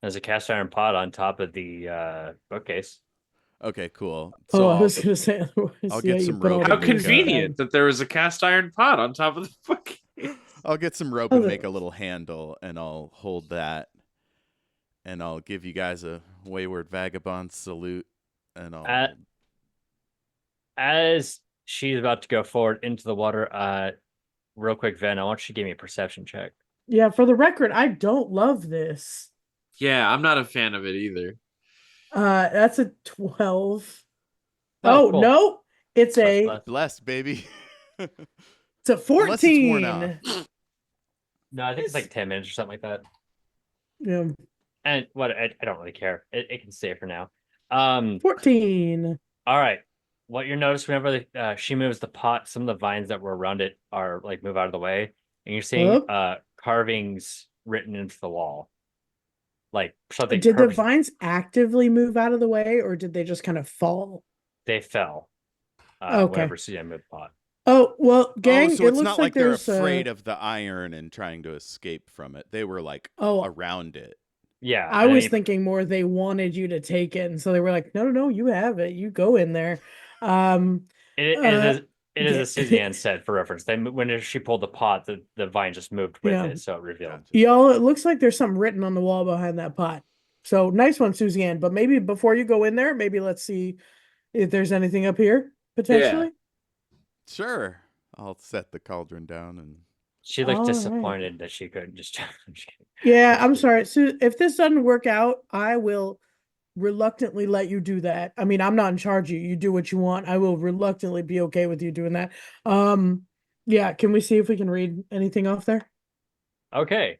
There's a cast iron pot on top of the bookcase. Okay, cool. Oh, So I was gonna say otherwise. I'll get you some put all rope the How and make booze in convenient the that there was a cast iron pot on top of the fucking. I'll get some rope Oh, and the- make a little handle, and I'll hold that, and I'll give you guys a Wayward Vagabond salute, and I'll. As she's about to go forward into the water, real quick, Ven, I want you to give me a perception check. Yeah, for the record, I don't love this. Yeah, I'm not a fan of it either. That's a 12. Oh, Oh, cool. no, it's a Bless. Blessed, baby. it's a Unless it's worn 14. off. No, I think it's like 10 minutes or something like that. Yeah, And what I don't really care. It can stay for now. 14. All right. What you notice whenever she moves the pot, some of the vines that were around it are like move out of the way, and you're seeing Oh. carvings written into the wall, like something. Did the purpose- vines actively move out of the way, or did they just kind of fall? They fell. Okay. Whenever Suzanne moved the pot. Oh, well, gang, oh, so it it's looks not like they're there's afraid of the iron and trying to escape from it. They were like Oh, around it. Yeah, I and then was you- thinking more they wanted you to take it, and so they were like, no, you have it. You go in there. It is yeah. as Susie Ann said for reference. When she pulled the pot, the vine just moved with Yeah. it, so it revealed. Gotcha. Y'all, it looks like there's something written on the wall behind that pot. So nice one, Susie Ann. But maybe before you go in there, maybe let's see if there's anything up here potentially. Sure. I'll set the cauldron down and. She looked All right. disappointed that she couldn't just. Yeah, I'm sorry. So if this doesn't work out, I will reluctantly let you do that. I mean, I'm not in charge of you. You do what you want. I will reluctantly be okay with you doing that. Yeah, can we see if we can read anything off there? Okay.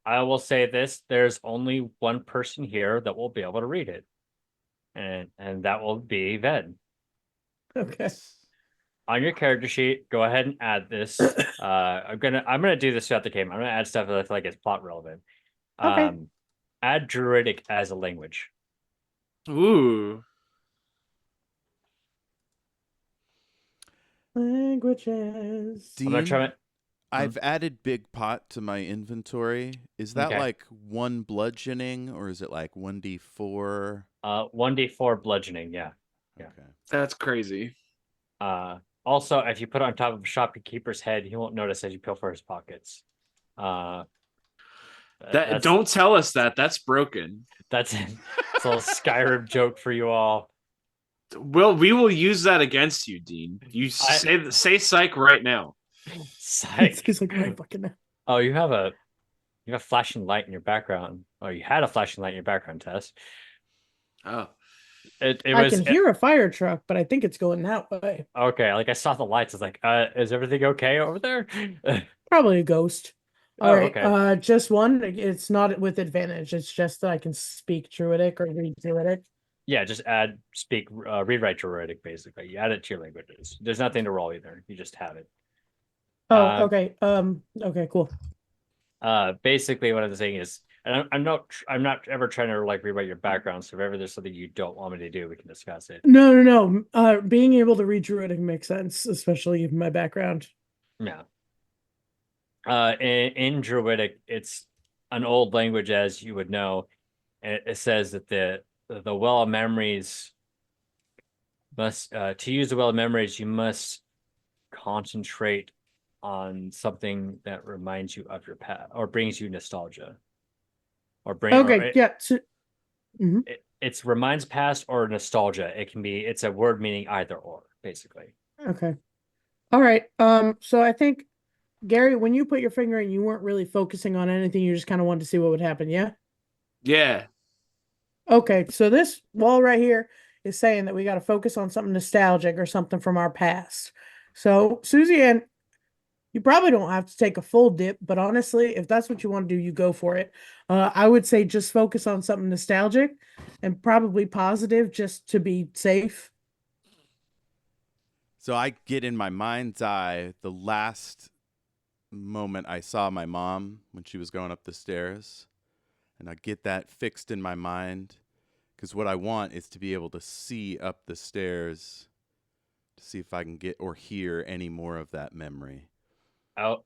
I will say this: there's only one person here that will be able to read it, and that will be Ved. Okay. On your character sheet, go ahead and add this. I'm gonna do this throughout the game. I'm gonna add stuff that I feel like is plot relevant. Okay. Add Druidic as a language. Ooh. Languages. I'm gonna Dean, try. I've added Big Pot to my inventory. Is that Okay. like 1 bludgeoning or is it like 1d4? 1d4 bludgeoning. Yeah. Yeah. Okay. That's crazy. Also, if you put it on top of a shopkeeper's head, he won't notice as you pilfer his pockets. Don't tell us that. That's broken. It's a little Skyrim joke for you all. Well, we will use that against you, Dean. You say psych right now. Psych. He's like, right fucking now. Oh, you have flashing light in your background. Oh, you had a flashing light in your background, Tess. Oh. I can hear a fire truck, but I think it's going that way. Okay, like I saw the lights. I was like, is everything okay over there? Probably a ghost. Oh, All right. okay. Just one. It's not with advantage. It's just that I can speak Druidic or read Druidic. Yeah, just read write Druidic, basically. You add it to your languages. There's nothing to roll either. You just have it. Oh, okay. Okay, cool. Basically what I'm saying is, and I'm not ever trying to like rewrite your background. So if ever there's something you don't want me to do, we can discuss it. No. Being able to read Druidic makes sense, especially in my background. Yeah. In Druidic, it's an old language, as you would know. And it says that the well of memories must to use the well of memories, you must concentrate on something that reminds you of your past or brings you nostalgia. Okay, yeah. It's reminds past or nostalgia. It's a word meaning either or, basically. Okay. All right. So I think Gary, when you put your finger in, you weren't really focusing on anything. You just kind of wanted to see what would happen. Yeah. Yeah. Okay. So this wall right here is saying that we got to focus on something nostalgic or something from our past. So Susie Anne, you probably don't have to take a full dip, but honestly, if that's what you want to do, you go for it. I would say just focus on something nostalgic and probably positive just to be safe. So I get in my mind's eye the last moment I saw my mom when she was going up the stairs. And I get that fixed in my mind because what I want is to be able to see up the stairs to see if I can get or hear any more of that memory. I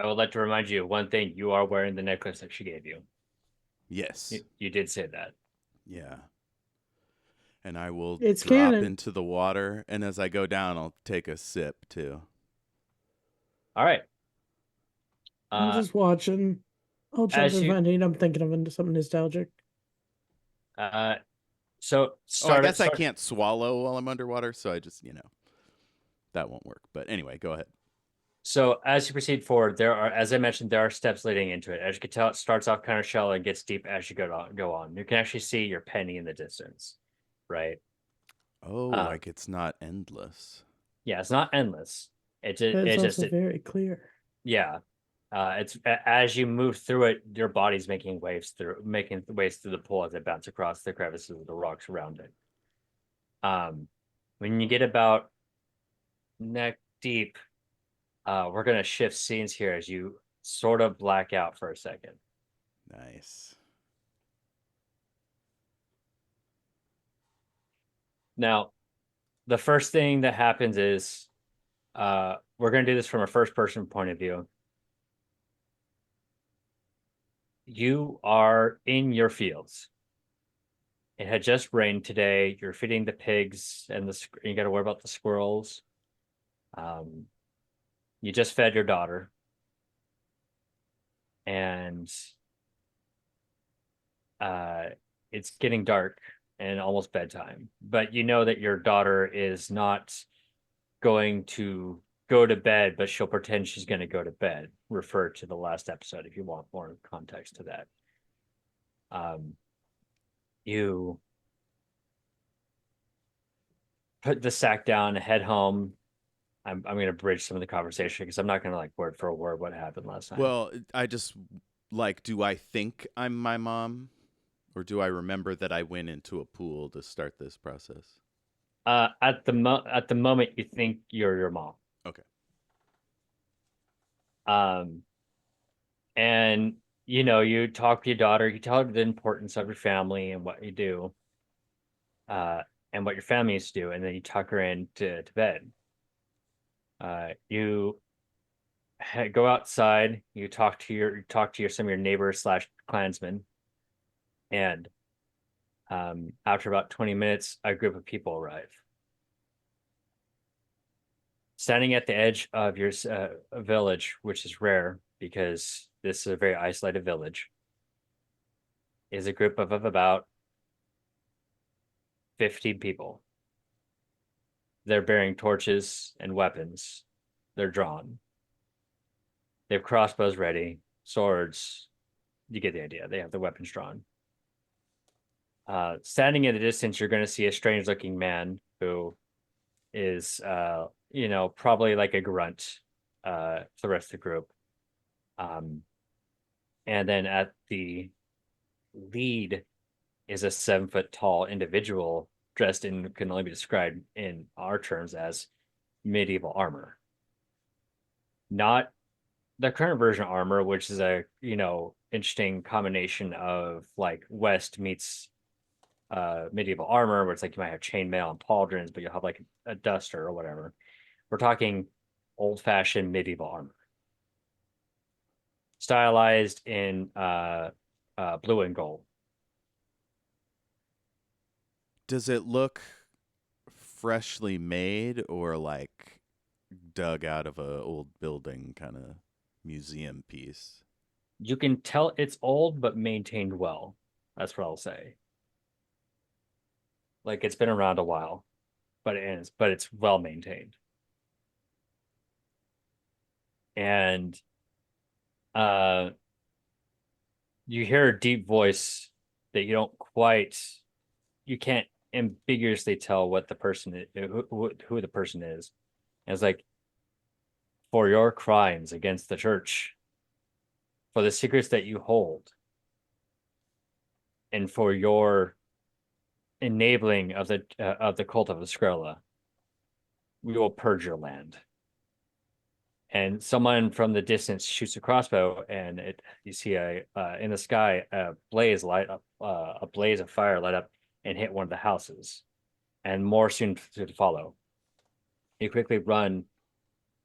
would like to remind you of one thing. You are wearing the necklace that she gave you. Yes. You did say that. Yeah. And I will It's drop canon. into the water. And as I go down, I'll take a sip too. All right. I'm just watching. I'll jump in front. I'm thinking of something nostalgic. So I guess I can't swallow while I'm underwater, so I just, that won't work. But anyway, go ahead. So as you proceed forward, as I mentioned, there are steps leading into it. As you can tell, it starts off kind of shallow and gets deep as you go on. You can actually see your penny in the distance, right? Oh, like it's not endless. Yeah, it's not endless. It's also very clear. Yeah. It's as you move through it, your body's making waves through the pool as it bounces across the crevices of the rocks around it. When you get about neck deep, we're gonna shift scenes here as you sort of black out for a second. Nice. Now, the first thing that happens is we're gonna do this from a first person point of view. You are in your fields. It had just rained today. You're feeding the pigs and you got to worry about the squirrels. You just fed your daughter. And it's getting dark and almost bedtime. But you know that your daughter is not going to go to bed, but she'll pretend she's going to go to bed. Refer to the last episode if you want more context to that. You put the sack down, head home. I'm going to bridge some of the conversation because I'm not going to like word for word what happened last time. Well, I just Like, do I think I'm my mom? Or do I remember that I went into a pool to start this process? At the moment, you think you're your mom. Okay. And you talk to your daughter, you tell her the importance of your family and what you do, and what your family used to do, and then you tuck her into bed. You go outside, you talk to some of your neighbors slash clansmen, and after about 20 minutes, a group of people arrive. Standing at the edge of your village, which is rare because this is a very isolated village, is a group of about 15 people. They're bearing torches and weapons. They're drawn. They have crossbows ready, swords. You get the idea. They have the weapons drawn. Standing in the distance, you're going to see a strange-looking man who is, probably like a grunt for the rest of the group. And then at the lead is a 7-foot tall individual dressed in can only be described in our terms as medieval armor. Not the current version of armor, which is a interesting combination of like West meets medieval armor, where it's like you might have chainmail and pauldrons, but you'll have like a duster or whatever. We're talking old-fashioned medieval armor, stylized in blue and gold. Does it look freshly made or like dug out of a old building kind of museum piece? You can tell it's old but maintained well. That's what I'll say. Like it's been around a while, but it's well maintained. And you hear a deep voice that you can't ambiguously tell what the person is, who the person is. And it's like, for your crimes against the church, for the secrets that you hold, and for your enabling of the cult of the Skrilla, we will purge your land. And someone from the distance shoots a crossbow, and you see in the sky a blaze of fire light up and hit one of the houses, and more soon to follow. You quickly run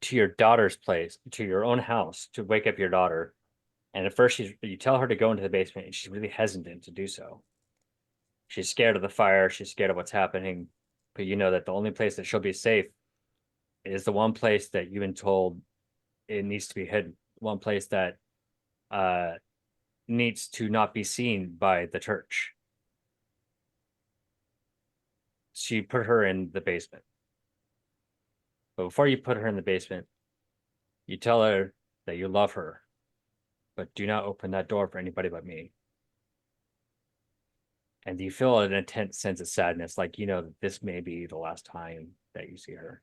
to your daughter's place, to your own house, to wake up your daughter. And at first, you tell her to go into the basement, and she's really hesitant to do so. She's scared of the fire. She's scared of what's happening. But you know that the only place that she'll be safe is the one place that you've been told it needs to be hidden. One place that needs to not be seen by the church. So you put her in the basement. But before you put her in the basement, you tell her that you love her, but do not open that door for anybody but me. And you feel an intense sense of sadness, like that this may be the last time that you see her.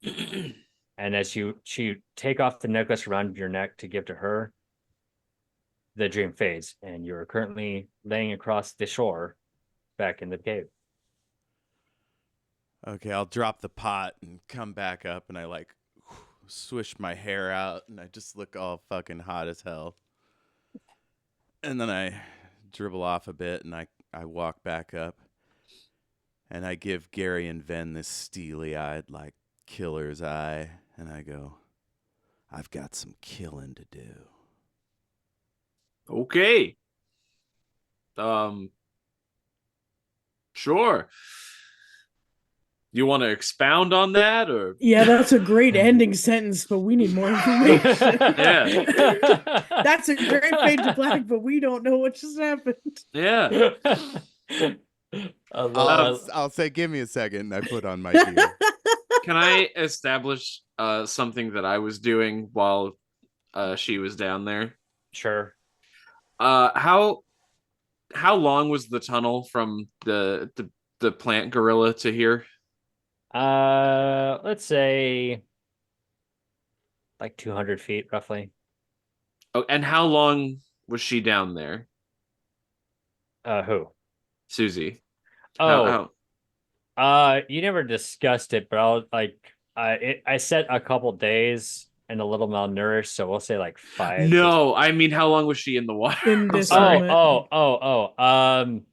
And as you take off the necklace around your neck to give to her, the dream fades, and you're currently laying across the shore back in the cave. Okay, I'll drop the pot and come back up, and I like swish my hair out, and I just look all fucking hot as hell. And then I dribble off a bit, and I walk back up, and I give Gary and Venn this steely-eyed, like, killer's eye, and I go, I've got some killing to do. Okay. Sure. You want to expound on that, or? Yeah, that's a great ending sentence, but we need more information. Yeah. That's a great fade to black, but we don't know what just happened. Yeah. I'll say, give me a second, and I put on my gear. Can I establish something that I was doing while she was down there? Sure. How long was the tunnel from the plant gorilla to here? Let's say like 200 feet roughly. Oh, and how long was she down there, Who? Susie? Oh, How you never discussed it, but I said a couple days and a little malnourished, so we'll say like 5 6. No, I mean, how long was she in the water? In I'm this sorry. moment.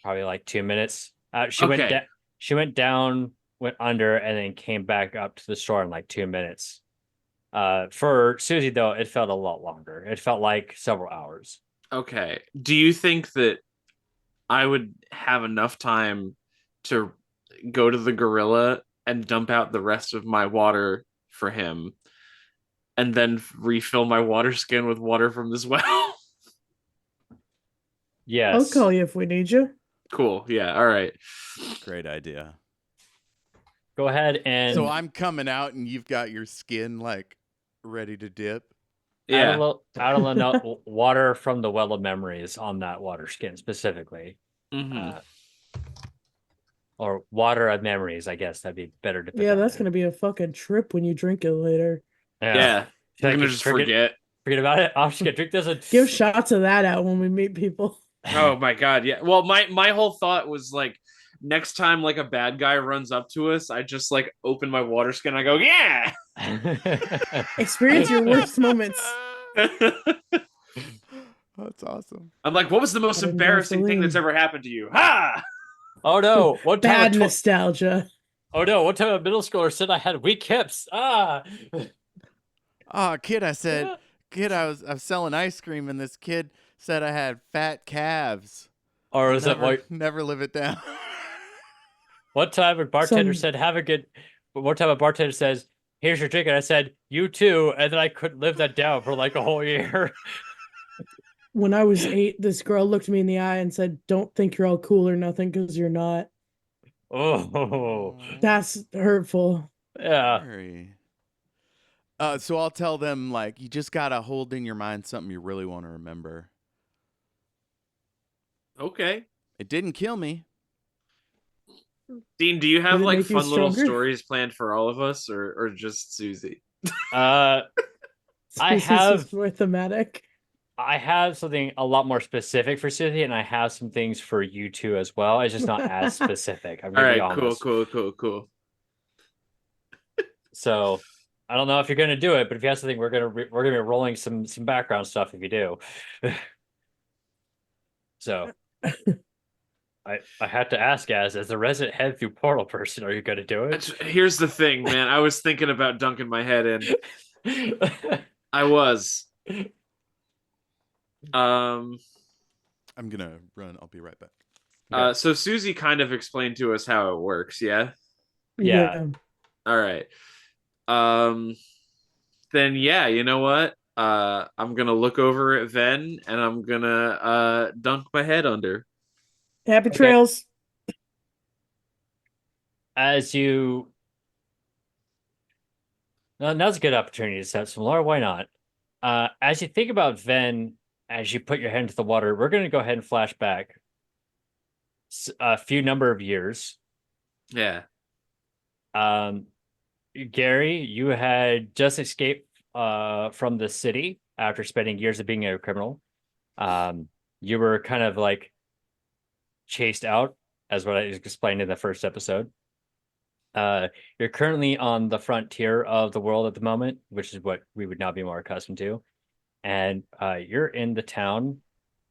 Probably like 2 minutes. Okay. She went down, went under, and then came back up to the shore in like 2 minutes. For Susie though, it felt a lot longer. It felt like several hours. Okay. Do you think that I would have enough time to go to the gorilla and dump out the rest of my water for him and then refill my water skin with water from this well? I'll Yes. call you if we need you. Cool. Yeah. All right. Great idea. Go ahead and So I'm coming out and you've got your skin like ready to dip. Yeah. add a little water from the well of memories on that water skin specifically. Mhm. Or water of memories, I guess that'd be better to put Yeah, down that's there. gonna be a fucking trip when you drink it later. Yeah. Should I I'm gonna keep- just forget. Forget about it. I'm just gonna drink this and Give shots of that out when we meet people. Oh my god, yeah. Well, my whole thought was like next time like a bad guy runs up to us, I just like open my water skin and I go, "Yeah." Experience your worst moments. That's awesome. I'm like, "What was the most Add in embarrassing thing that's gasoline. ever happened to you?" Ha! Oh no! Bad nostalgia. Oh no! One time a middle schooler said I had weak hips. Oh, kid, I was selling ice cream and this kid said I had fat calves. Or is that never, why? never live it down. One time a bartender Some- said, "Have a good." But one time a bartender says, "Here's your drink," and I said, "You too," and then I couldn't live that down for like a whole year. When I was 8, this girl looked me in the eye and said, "Don't think you're all cool or nothing, because you're not." Oh, That's hurtful. yeah. Very. So I'll tell them like you just gotta hold in your mind something you really want to remember. Okay. It didn't kill me. Dean, do you have Did it like make you fun little stronger? stories planned for all of us or just Susie? I This have- is more thematic. I have something a lot more specific for Susie, and I have some things for you two as well. It's just not as specific. I'm All gonna be right, honest. cool. So I don't know if you're gonna do it, but if you have something, we're gonna be rolling some background stuff if you do. So I had to ask, as the resident head through portal person, are you gonna do it? Here's the thing, man. I was thinking about dunking my head in. I was. I'm gonna run. I'll be right back. So Susie kind of explained to us how it works, yeah? Yeah. All right. Then yeah, you know what? I'm gonna look over at Ven and I'm gonna dunk my head under. Happy Okay. trails. As you now's a good opportunity to set some lore. Why not? As you think about Ven, as you put your head into the water, we're going to go ahead and flash back a few number of years. Yeah. Gary, you had just escaped from the city after spending years of being a criminal. You were kind of like chased out, as what I explained in the first episode. You're currently on the frontier of the world at the moment, which is what we would now be more accustomed to. And you're in the town.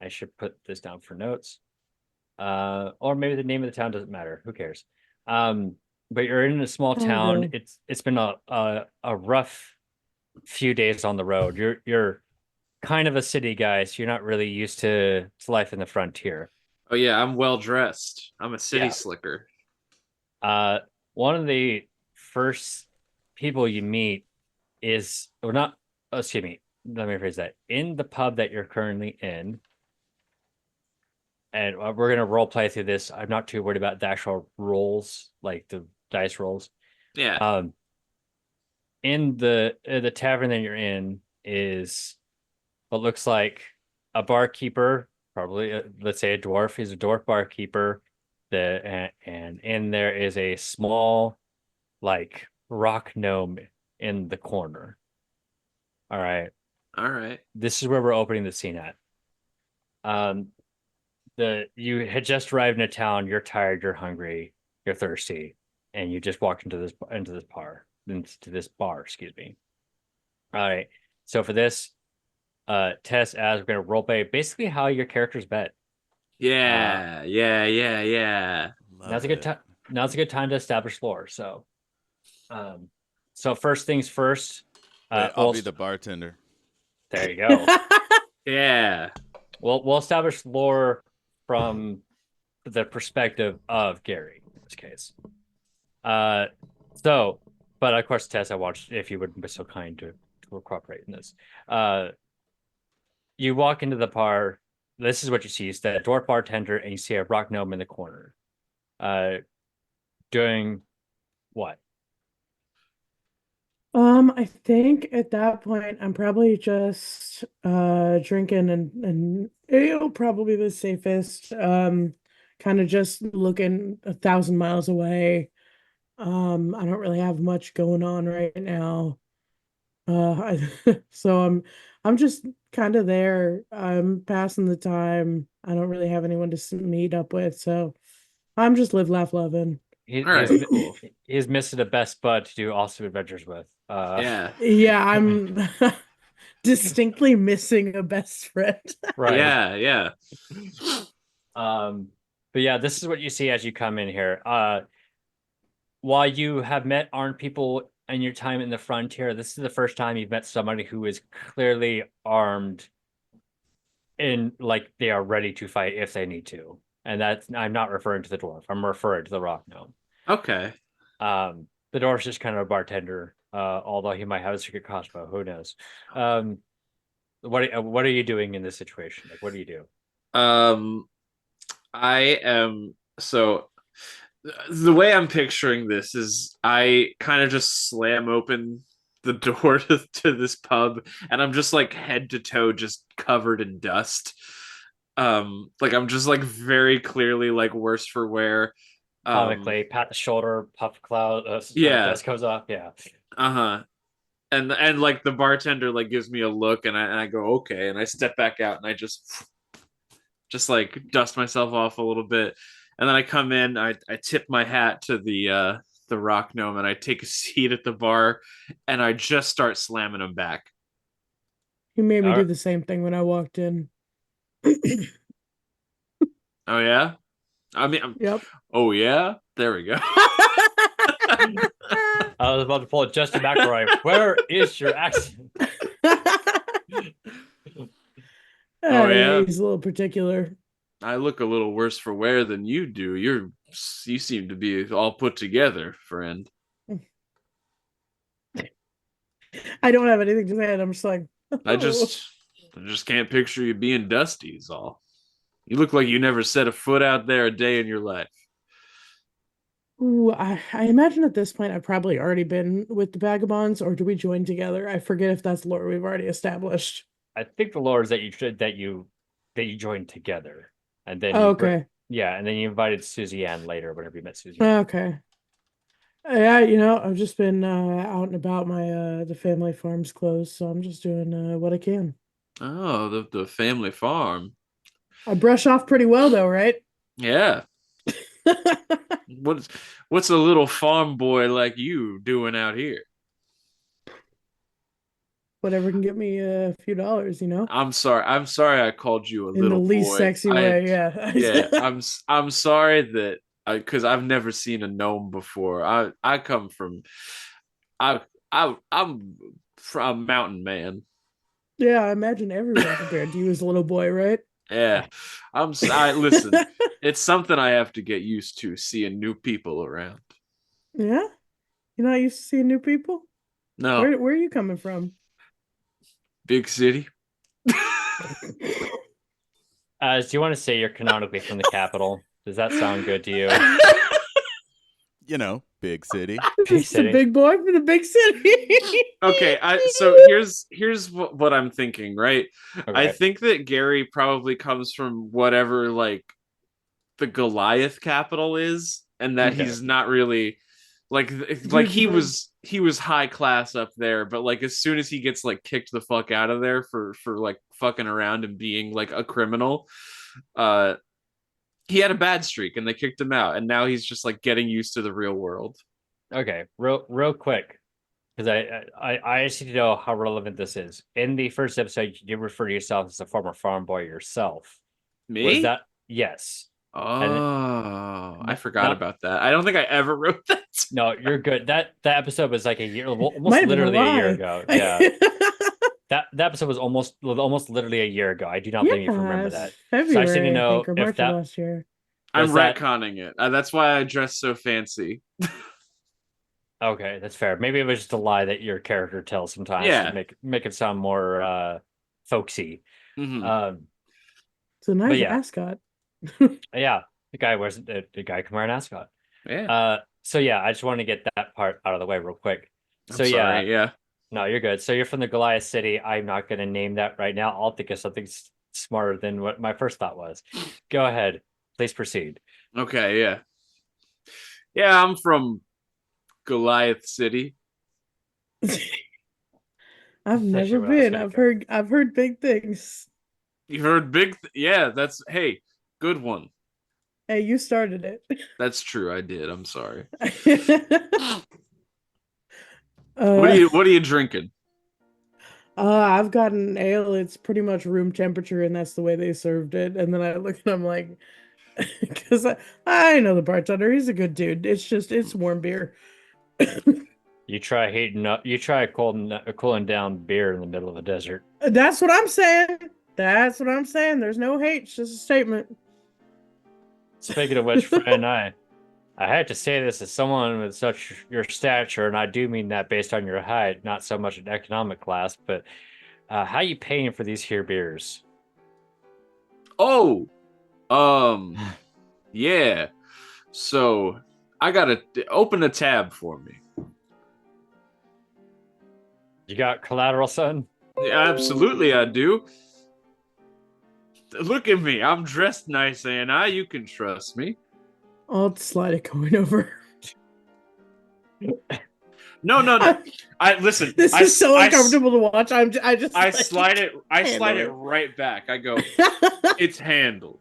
I should put this down for notes. Or maybe the name of the town doesn't matter. Who cares? But you're in a small town. no. It's been a rough few days on the road. You're kind of a city guy, so you're not really used to life in the frontier. Oh yeah, I'm well dressed. I'm a city Yeah. slicker. One of the first people you meet is, or not, excuse me, let me rephrase that. In the pub that you're currently in, and we're going to role play through this. I'm not too worried about the actual rolls, like the dice rolls. Yeah. In the tavern that you're in is what looks like a barkeeper, probably let's say a dwarf. He's a dwarf barkeeper. And in there is a small, like rock gnome in the corner. All right. All right. This is where we're opening the scene at. You had just arrived in a town. You're tired. You're hungry. You're thirsty, and you just walked into this bar. Excuse me. All right. So for this, Tess, as we're gonna roleplay basically how your character's bet. Yeah, yeah. Now's Love a good it. time. Now's a good time to establish lore. Um, so first things first. Wait, I'll We'll be the bartender. there you go. Yeah. We'll establish lore from the perspective of Gary in this case. So, but of course, Tess, I watched if you would be so kind to cooperate in this. You walk into the bar. This is what you see: it's the dwarf bartender, and you see a rock gnome in the corner. Doing what? I think at that point I'm probably just drinking and it'll probably be the safest. Kind of just looking 1,000 miles away. I don't really have much going on right now. So I'm just kind of there. I'm passing the time. I don't really have anyone to meet up with, so I'm just live, laugh, loving. He, All he's right, cool. he's missing the best bud to do awesome adventures with. Yeah. Yeah, I'm distinctly missing a best friend. Right. Yeah. But yeah, this is what you see as you come in here. While you have met armed people in your time in the frontier, this is the first time you've met somebody who is clearly armed and like they are ready to fight if they need to. And that's I'm not referring to the dwarf. I'm referring to the rock gnome. Okay. The dwarf's just kind of a bartender, although he might have a secret crossbow. Who knows? What are you doing in this situation? Like, what do you do? I am so the way I'm picturing this is I kind of just slam open the door to this pub and I'm just like head to toe just covered in dust. Like I'm just like very clearly like worse for wear. Comically, pat the shoulder, puff cloud, Yeah. dust comes off. Yeah. Uh-huh. And like the bartender like gives me a look and I go okay and I step back out and I just like dust myself off a little bit. And then I come in, I tip my hat to the rock gnome and I take a seat at the bar and I just start slamming them back. He made me All do right. the same thing when I walked in. Oh yeah? I mean Yep. oh yeah? There we go. I was about to pull a Justin McElroy. Where is your accent? Oh yeah? He's a little particular. I look a little worse for wear than you do. You seem to be all put together, friend. I don't have anything to say, and I'm just like, I just can't picture you being dusty is all. You look like you never set a foot out there a day in your life. Ooh, I imagine at this point I've probably already been with the Vagabonds, or do we join together? I forget if that's lore we've already established. I think the lore is that you joined together, and then Oh, okay. yeah, and then you invited Susie Anne later, whenever you met Susie. Okay. Yeah, I've just been out and about. My the family farm's closed, so I'm just doing what I can. Oh, the family farm. I brush off pretty well though, right? Yeah. What's a little farm boy like you doing out here? Whatever can get me a few dollars. I'm sorry I called you a In the little least boy. sexy way, yeah. Yeah, I'm sorry that because I've never seen a gnome before. I come from I'm from a mountain man. Yeah, I imagine everyone compared to you as a little boy, right? Yeah. I listen, it's something I have to get used to seeing new people around. Yeah? You're not used to seeing new people? No, Where are you coming from? big city. Do you want to say you're canonically from the capital? Does that sound good to you? Big city. Just a big boy from the big city. Okay, so here's what I'm thinking, right? Okay. I think that Gary probably comes from whatever like the Goliath capital is, and that Okay. he's not really like Dude, he but was he was high class up there, but like as soon as he gets like kicked the fuck out of there for like fucking around and being like a criminal, uh he had a bad streak and they kicked him out, and now he's just like getting used to the real world. Okay, real quick, because I just need to know how relevant this is. In the first episode, you refer to yourself as a former farm boy yourself. Me? Was that yes? Oh, I forgot not- about that. I don't think I ever wrote that. No, you're good. That episode was like a year, almost Might have been literally a year lie. ago. Yeah, that episode was almost literally a year ago. I do not blame you for remember Yes, that. February, So I just need to I know think, or if March of that last year. I'm was that- retconning it. That's why I dress so fancy. Okay, that's fair. Maybe it was just a lie that your character tells sometimes Yeah. to make it sound more folksy. Mhm. It's a nice yeah. ascot. Yeah, the guy can wear an ascot. Yeah. So yeah, I just want to get that part out of the way real quick. I'm So sorry. Yeah. no, you're good. So you're from the Goliath City. I'm not going to name that right now. I'll think of something smarter than what my first thought was. Go ahead, please proceed. Okay. Yeah. Yeah. I'm from Goliath City. I've That's never where I was been. gonna I've go. heard big things. You heard big? Yeah. That's hey, good one. Hey, you started it. That's true. I did. I'm sorry. uh, What are you drinking? I've got an ale. It's pretty much room temperature, and that's the way they served it. And then I look and I'm like, because I know the bartender. He's a good dude. It's warm beer. You try heating up. You try cooling down beer in the middle of the desert. That's what I'm saying. That's what I'm saying. There's no hate. It's just a statement. Speaking of which, friend, I had to say this as someone with such your stature, and I do mean that based on your height, not so much an economic class, but how you paying for these here beers? Oh, yeah. So I gotta open a tab for me. You got collateral, son? Yeah, absolutely, I do. Look at me. I'm dressed nice, and you can trust me. I'll slide a coin over. No. I listen. This is so uncomfortable to watch. I just I like, slide it. I slide it handle it. right back. I go. It's handled.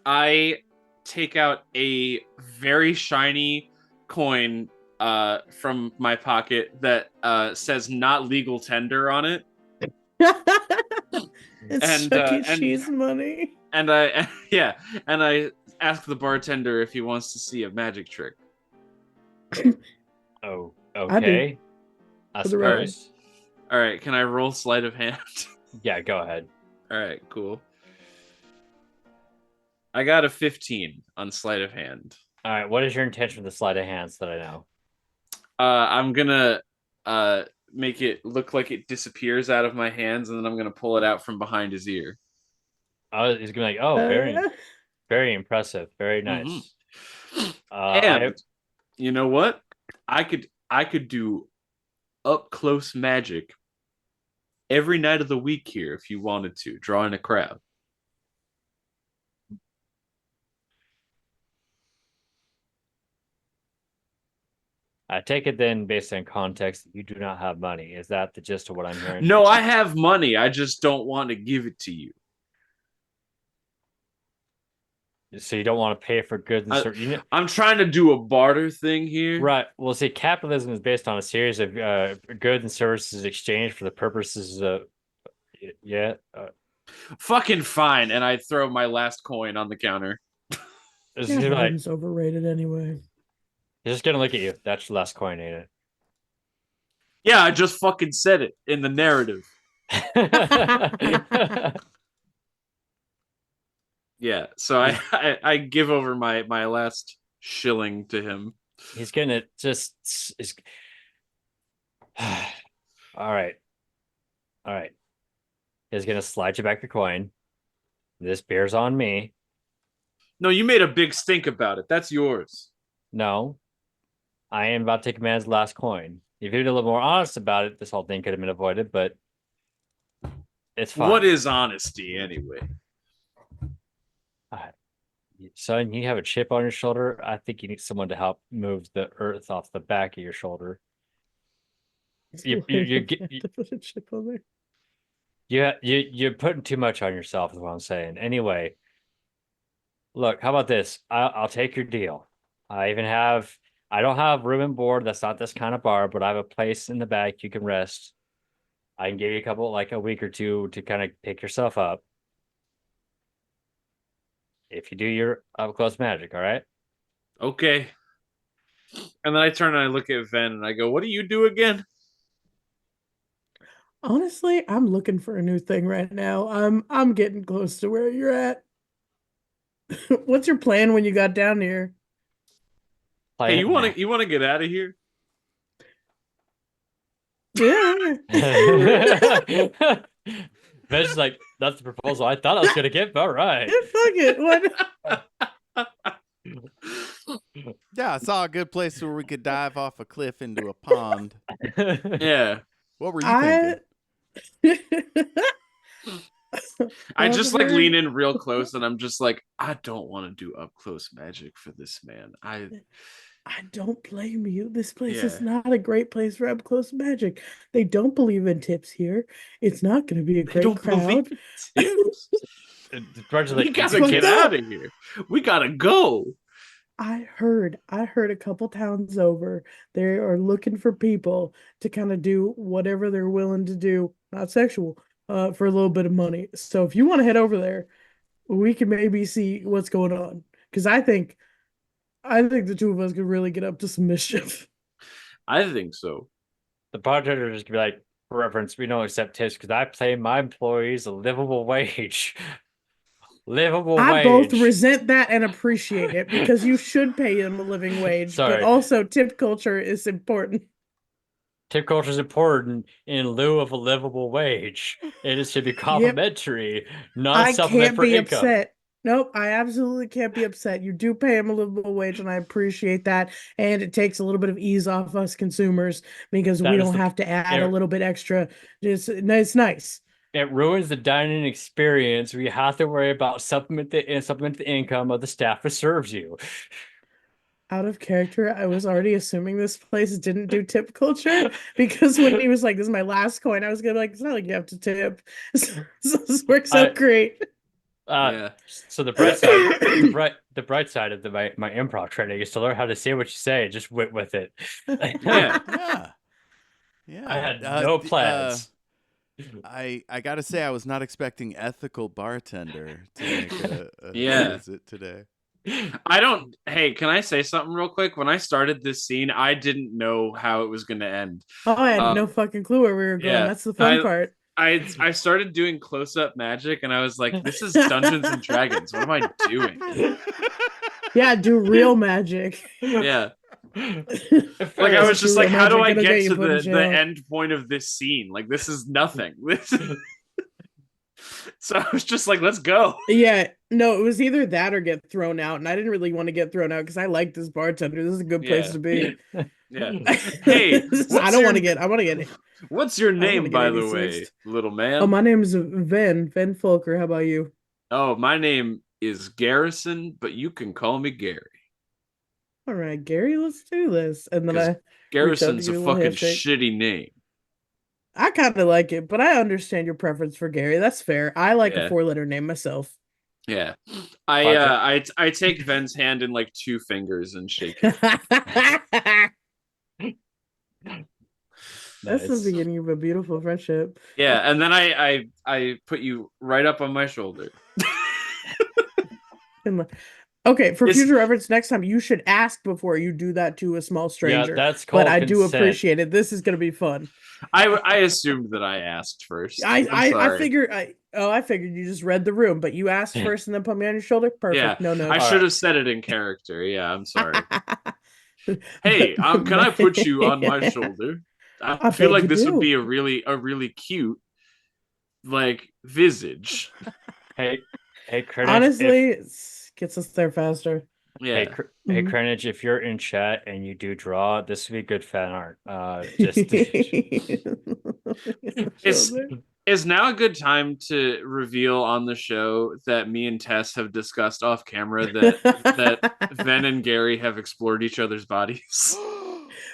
I take out a very shiny coin from my pocket that says "not legal tender" on it. It's And, Chuck E. and- Cheese money. And I ask the bartender if he wants to see a magic trick. Oh, I do. okay. I For the record. suppose. All right, can I roll sleight of hand? Yeah, go ahead. All right, cool. I got a 15 on sleight of hand. All right, what is your intention with the sleight of hands that I know? I'm gonna make it look like it disappears out of my hands, and then I'm gonna pull it out from behind his ear. Oh, he's gonna be like, oh, very impressive, very nice. And you know what? I could do up close magic every night of the week here if you wanted to, draw in a crowd. I take it then, based on context, that you do not have money. Is that the gist of what I'm hearing? No, I have money. I just don't want to give it to you. So you don't want to pay for goods and services. I'm trying to do a barter thing here. Right. Well, see, capitalism is based on a series of goods and services exchanged for the purposes of. Yeah. Fucking fine. And I throw my last coin on the counter. It's Yeah, gonna be like, Biden's overrated anyway. he's just gonna look at you. That's the last coin, ain't Yeah, I just fucking said it in the narrative. it? Yeah, so I give over my last shilling to him. He's gonna just. All right. He's gonna slide you back the coin. This beer's on me. No, you made a big stink about it. That's yours. No, I am about to take a man's last coin. If you'd been a little more honest about it, this whole thing could have been avoided, but it's fine. What is honesty anyway? Son, you have a chip on your shoulder. I think you need someone to help move the earth off the back of your shoulder. To put a chip on there. You're putting too much on yourself, is what I'm saying. Anyway, look, how about this? I'll take your deal. I don't have room and board. That's not this kind of bar, but I have a place in the back you can rest. I can give you a week or two to kind of pick yourself up. If you do your up close magic, all right? Okay. And then I turn and I look at Ven and I go, "What do you do again?" Honestly, I'm looking for a new thing right now. I'm getting close to where you're at. What's your plan when you got down here? Hey, you want to get out of here? Yeah. Ben's like, that's the proposal I thought I was gonna get. All right. Fuck it. What? Yeah, I saw a good place where we could dive off a cliff into a pond. Yeah. What were you thinking? I just like heard- lean in real close and I'm just like, I don't want to do up close magic for this man. I don't blame you. This place is Yeah. not a great place for up close magic. They don't believe in tips here. It's not going to be a They great don't crowd. believe in tips. Grudge is We like, gotta fucked get up. out of here. We gotta go. I heard a couple towns over. They are looking for people to kind of do whatever they're willing to do, not sexual, for a little bit of money. So if you want to head over there, we can maybe see what's going on. Because I think the two of us could really get up to some mischief. I think so. the bartender just be like, for reference, we don't accept tips because I pay my employees a livable wage. Livable I wage. both resent that and appreciate it because you should pay them a living wage, but Sorry. also tip culture is important. Tip culture is important in lieu of a livable wage. It should be complimentary, not I supplement can't for be income. upset. Nope, I absolutely can't be upset. You do pay them a livable wage, and I appreciate that. And it takes a little bit of ease off us consumers because That we is don't the- have to add it- a little bit extra. It's nice. It ruins the dining experience. We have to worry about supplement the income of the staff who serves you. Out of character, I was already assuming this place didn't do tip culture because when he was like, "This is my last coin," I was gonna be like, "It's not like you have to tip." So this works out great. Yeah. So the bright side, the bright side of my improv training is to learn how to say what you say. Just wit with it. Yeah. Yeah. Yeah. I had no d- plans. I gotta say I was not expecting ethical bartender to make a Yeah. visit today. I don't. Hey, can I say something real quick? When I started this scene, I didn't know how it was going to end. Oh, I had no fucking clue where we were going. yeah, That's the fun part. I started doing close up magic, and I was like, "This is Dungeons and Dragons. What am I doing?" Yeah, do real magic. Yeah, If like it I was was just Real like, "How do I magic, it'll get you to put in the jail. end point of this scene? Like, this is nothing." So I was just like, "Let's go." Yeah, no, it was either that or get thrown out, and I didn't really want to get thrown out because I like this bartender. This is a good place Yeah. to be. Yeah. Hey, I don't want to get. I want to get. What's your I don't wanna name, get by any the way, switched. little man? Oh, my name's Ven Folker. How about you? Oh, my name is Garrison, but you can call me Gary. All right, Gary, let's do this. And then 'Cause I Garrison's give a you a little fucking handshake. shitty name. kind of like it, but I understand your preference for Gary. That's fair. I like Yeah. a 4-letter name myself. Yeah. I take Ven's hand in like 2 fingers and shake it. That's the Nice. beginning of a beautiful friendship. Yeah, and then I put you right up on my shoulder. Okay, for It's- future reference, next time you should ask before you do that to a small stranger. Yeah, that's called but I do consent. appreciate it. This is gonna be fun. I assumed that I asked first. I'm I sorry. figured you just read the room, but you asked first and then put me on your shoulder. Perfect. Yeah, No. I should have said it in character. Yeah, I'm sorry. Hey, can I put you on my shoulder? I feel bet like you this do. would be a really cute like visage. Hey, Krenich, Honestly, it gets us there faster. Yeah. Hey, Mhm. Krenich, if you're in chat and you do draw, this would be good fan art. Just It's- Is now a good time to reveal on the show that me and Tess have discussed off camera that Ven and Gary have explored each other's bodies?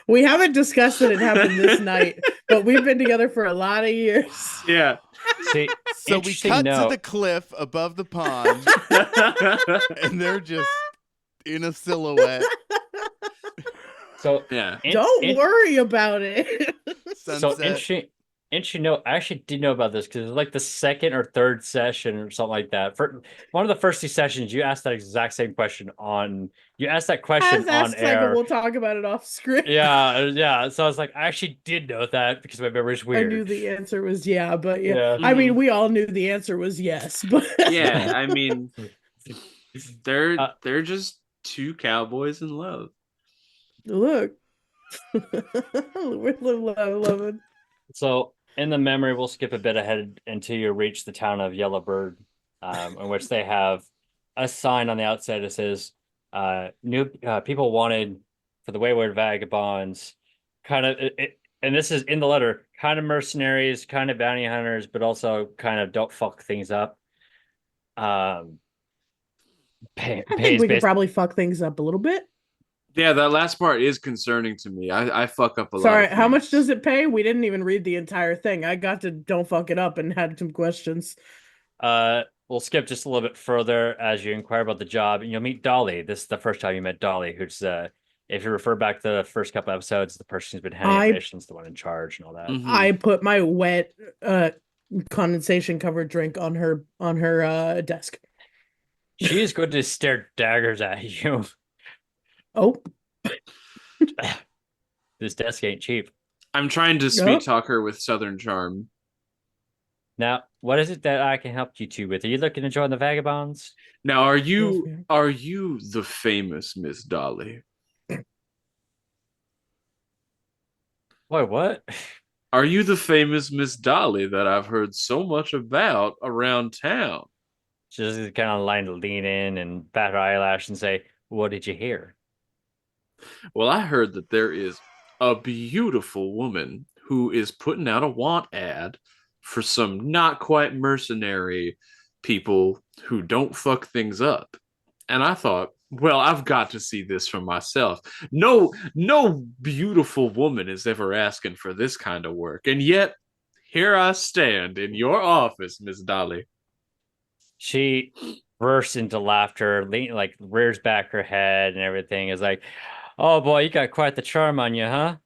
We haven't discussed that it happened this night, but we've been together for a lot of years. Yeah. See, So we interesting cut to note. the cliff above the pond, and they're just in a silhouette. So Yeah. Don't worry about it. So Sunset. interesting note. I actually did know about this because it was like the second or third session or something like that. For one of the first two sessions, you asked that exact same question on. You asked that question on air. We'll talk about it off screen. Yeah. So I was like, I actually did know that because my memory's I weird. knew the answer was yeah, but Yeah. I mean, we all knew the answer was yes, but Yeah, I mean, they're Uh, just two cowboys in love. look, we're loving. So in the memory, we'll skip a bit ahead until you reach the town of Yellowbird, in which they have a sign on the outside that says new people wanted for the Wayward Vagabonds, kind of and this is in the letter, kind of mercenaries, kind of bounty hunters, but also kind of don't fuck things up. I think Pays we could based. probably fuck things up a little bit. Yeah, that last part is concerning to me. I fuck up a lot Sorry, of how much things. does it pay? We didn't even read the entire thing. I got to don't fuck it up and had some questions. We'll skip just a little bit further as you inquire about the job, and you'll meet Dolly. This is the first time you met Dolly, who's if you refer back to the first couple episodes, the person who's been handing missions, the one in charge, and all that. Mhm. I put my wet condensation covered drink on her desk. She is going to stare daggers at you. Oh, This desk ain't cheap. I'm trying to sweet talk her with Southern charm. Now, what is it that I can help you two with? Are you looking to join the Vagabonds? Now, are Yes, you ma'am. the famous Miss Dolly? Wait, what? Are you the famous Miss Dolly that I've heard so much about around town? She just kind of lean in and bat her eyelash and say, "What did you hear?" Well, I heard that there is a beautiful woman who is putting out a want ad for some not quite mercenary people who don't fuck things up. And I thought, well, I've got to see this for myself. No beautiful woman is ever asking for this kind of work. And yet, here I stand in your office, Miss Dolly. She bursts into laughter, rears back her head and everything. Is like, "Oh boy, you got quite the charm on you, huh?"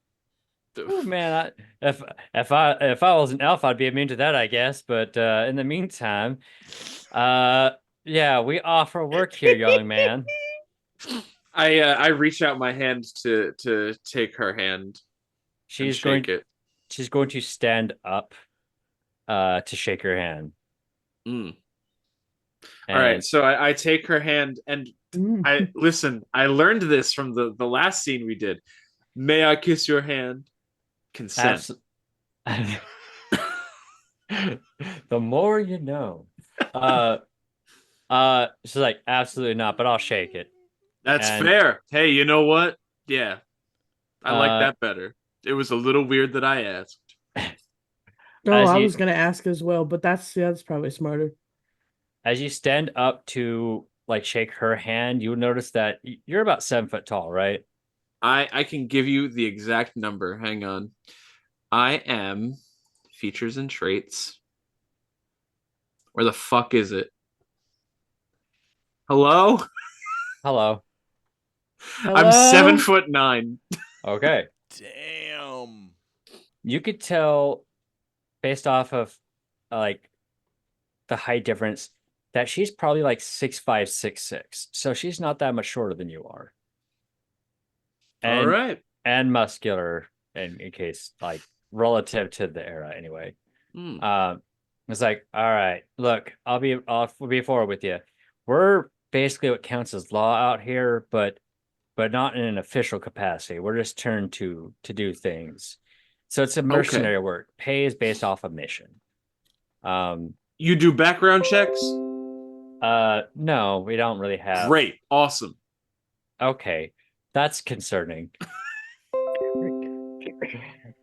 Oh man, if I was an elf, I'd be immune to that, I guess. But in the meantime, yeah, we offer work here, young man. I reach out my hand to take her hand and shake it. She's going to stand up to shake her hand. Mm. And All right, so I take her hand and I listen. I learned this from the last scene we did. May I kiss your hand? Consent. The more you know. She's like, absolutely not, but I'll shake it. That's fair. Hey, you know what? Yeah, I like that better. It was a little weird that I asked. I was gonna ask as well, but that's probably smarter. As you stand up to shake her hand, you'll notice that you're about 7 foot tall, right? I can give you the exact number. Hang on. I am features and traits. Where the fuck is it? Hello? Hello. I'm 7'9". Okay. Damn. You could tell based off of the height difference that she's probably 6'5", 6'6". So she's not that much shorter than you are. And, all right. And muscular in case relative to the era anyway. It's like, all right, look, we'll be forward with you. We're basically what counts as law out here, but not in an official capacity. We're just turned to do things. So it's a mercenary work. Pay is based off a mission. You do background checks? No, we don't really have. Great. Awesome. Okay. That's concerning.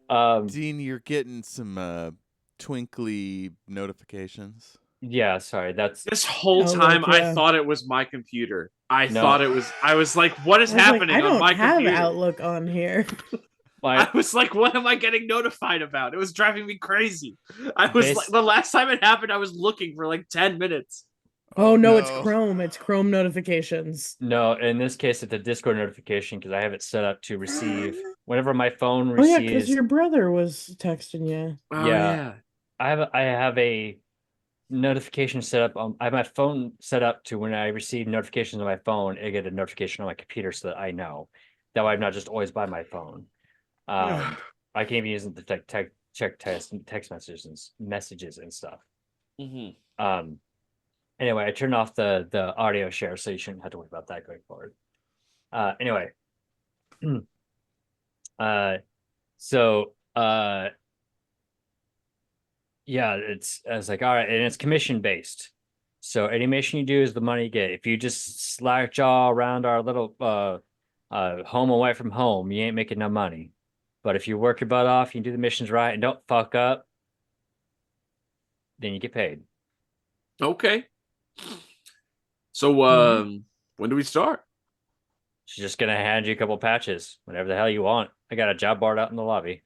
Dean, you're getting some twinkly notifications. Yeah, sorry. That's This whole Oh, time, look, yeah. I thought it was my computer. I No. thought it was. I was like, "What is I was like, happening I on don't my have computer?" Outlook on here. I my was like, "What am I getting notified about?" It was driving me crazy. I was Bas- like, the last time it happened, I was looking for like 10 minutes. Oh no, it's Chrome. It's Chrome notifications. No, in this case, it's a Discord notification because I have it set up to receive whenever my phone Oh yeah, because receives. your brother was texting you. Oh Yeah. yeah. I have a notification set up on. I have my phone set up to when I receive notifications on my phone, I get a notification on my computer so that I know. That way, I'm not just always by my phone. I can even use it to check text messages and stuff. Mhm. Anyway, I turned off the audio share, so you shouldn't have to worry about that going forward. Anyway, so yeah, I was like, all right, and it's commission based. So any mission you do is the money you get. If you just slack jaw around our little home away from home, you ain't making no money. But if you work your butt off, you do the missions right, and don't fuck up, then you get paid. Okay. So when do we start? She's just gonna hand you a couple patches, whatever the hell you want. I got a job board out in the lobby.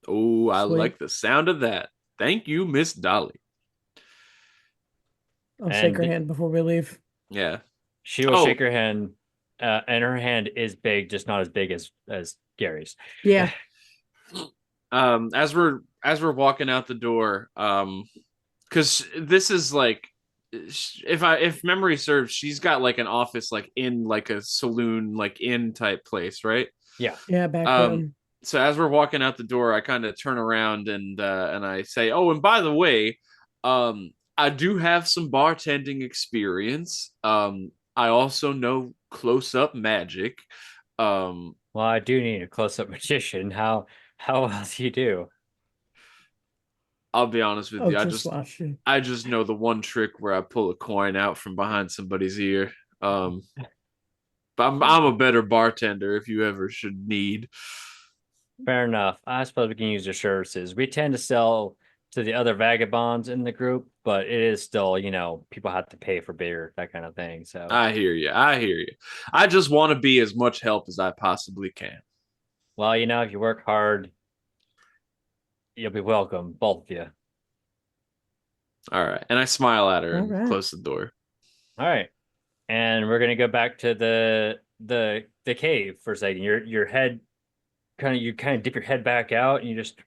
Oh, I Sweet. like the sound of that. Thank you, Miss Dolly. I'll shake her And hand before we leave. Yeah. she will Oh. shake her hand, and her hand is big, just not as big as Gary's. Yeah. As we're walking out the door, because this is like, if memory serves, she's got like an office like in like a saloon, like inn type place, right? Yeah. Yeah, back Um, room. So as we're walking out the door, I kind of turn around and I say, "Oh, and by the way, I do have some bartending experience. I also know close-up magic. Well, I do need a close-up magician. How well do you do? I'll be honest with Oh, you. just watch you. I just know the one trick where I pull a coin out from behind somebody's ear. But I'm a better bartender if you ever should need." Fair enough. I suppose we can use your services. We tend to sell to the other vagabonds in the group, but it is still, people have to pay for beer, that kind of thing. So, I hear you. I hear you. I just want to be as much help as I possibly can. well, if you work hard, you'll be welcome, both of you. All right. And I smile at her All and right. close the door. All right. And we're gonna go back to the cave for a second. Your head you kind of dip your head back out and you just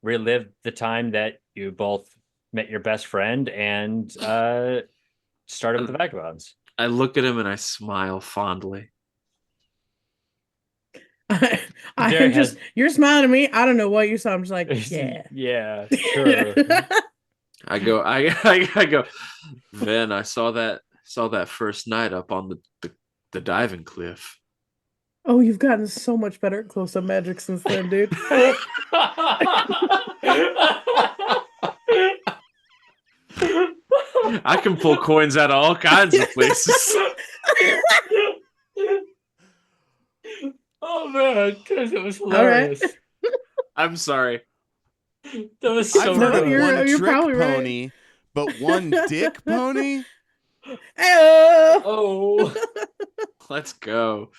relive the time that you both met your best friend and started with the vagabonds. I look at him and I smile fondly. I'm just, you're smiling at me. I don't know what you saw. I'm just like, yeah. Yeah, sure. I go, I go, Ven, I saw that first night up on the diving cliff. Oh, you've gotten so much better at close-up magic since then, dude. I can pull coins out of all kinds of places. Oh man, it was All right. hilarious. I'm sorry. That was so I've heard of good. you're one trick probably right. pony, but one dick pony? Hey-oh! Oh. Let's go.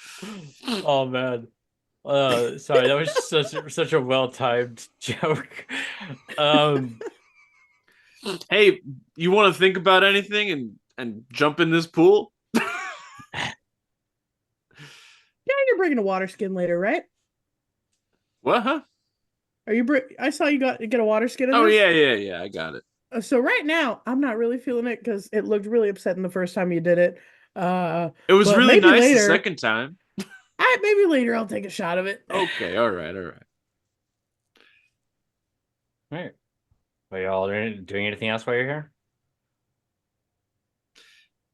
Oh man. Sorry, that was such a well-timed joke. Hey, you want to think about anything and jump in this pool? Yeah, you're bringing a water skin later, right? What? Huh? Are you? I saw you get a water skin. In Oh this. yeah. I got it. So right now, I'm not really feeling it because it looked really upsetting the first time you did it. It was but really maybe nice later, the second time. Maybe later I'll take a shot of it. Okay, all right. All right. Are y'all doing anything else while you're here?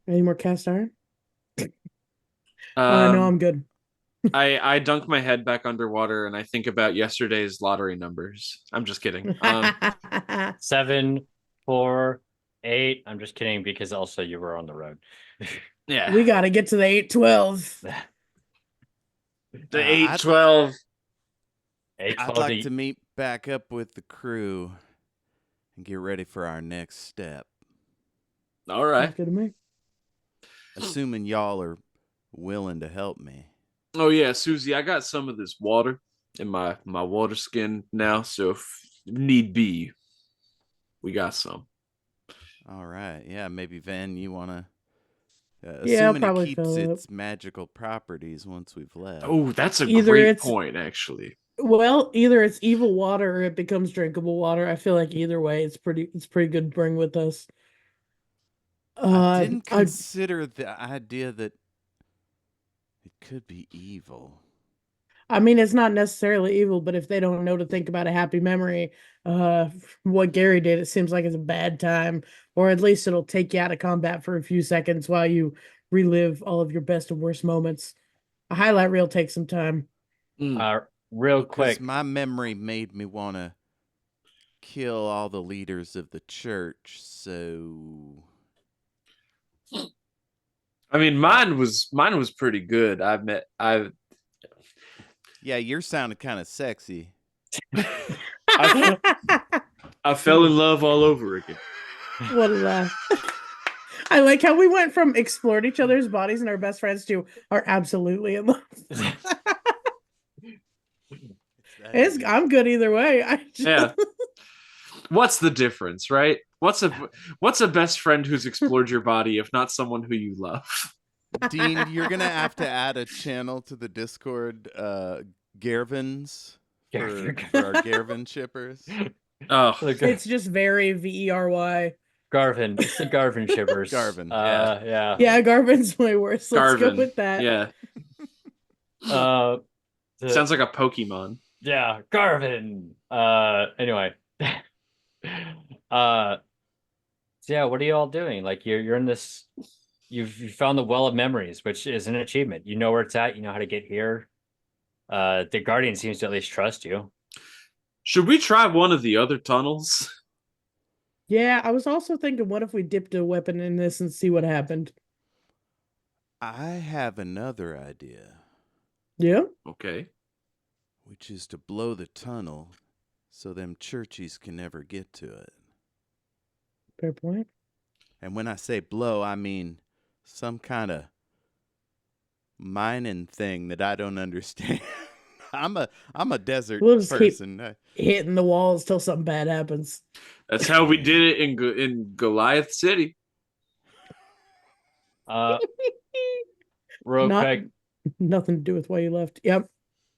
Any more cast iron? No, Um, I'm good. I dunk my head back underwater and I think about yesterday's lottery numbers. I'm just kidding. 7, 4, 8. I'm just kidding because also you were on the road. Yeah. We got to get to the 812. The 812. I'd like to meet back up with the crew and get ready for our next step. All right. Sounds good to me. Assuming y'all are willing to help me. Oh yeah, Susie, I got some of this water in my water skin now, so if need be, we got some. All right. Yeah, maybe Van, you want to. Yeah, I'll Assuming it probably keeps fill it. its magical properties once we've left. Oh, that's a Either great it's- point, actually. Well, either it's evil water or it becomes drinkable water. I feel like either way, it's pretty good to bring with us. I didn't I consider the idea that it could be evil. I mean, it's not necessarily evil, but if they don't know to think about a happy memory, what Gary did, it seems like it's a bad time, or at least it'll take you out of combat for a few seconds while you relive all of your best and worst moments. A highlight reel takes some time. Real Because quick, my memory made me want to kill all the leaders of the church, so I mean, mine was pretty good. yeah, yours sounded kind of sexy. I fell in love all over again. What a laugh. I like how we went from explored each other's bodies and our best friends to are absolutely in love. I'm good either way. Yeah. What's the difference, right? What's a best friend who's explored your body if not someone who you love? Dean, you're gonna have to add a channel to the Discord, Garvenns for our Garvenn shippers. Oh, It's just very Very. Garvenn. It's the Garvenn shippers. Garvenn, Yeah. Yeah, Garvenn's way worse. Let's go Garvenn. with that. Yeah, sounds like a Pokemon. Yeah, Garvenn. Anyway. So yeah, what are you all doing? Like you're in this. You've found the well of memories, which is an achievement. You know where it's at. You know how to get here. The Guardian seems to at least trust you. Should we try one of the other tunnels? Yeah, I was also thinking, what if we dipped a weapon in this and see what happened? I have another idea, Yeah. Okay. which is to blow the tunnel so them churchies can never get to it. Fair point. And when I say blow, I mean some kind of mining thing that I don't understand. I'm a desert We'll just keep- person. Hitting the walls till something bad happens. That's how we did it in Goliath City. Real Not- quick, Nothing to do with why you left. Yep.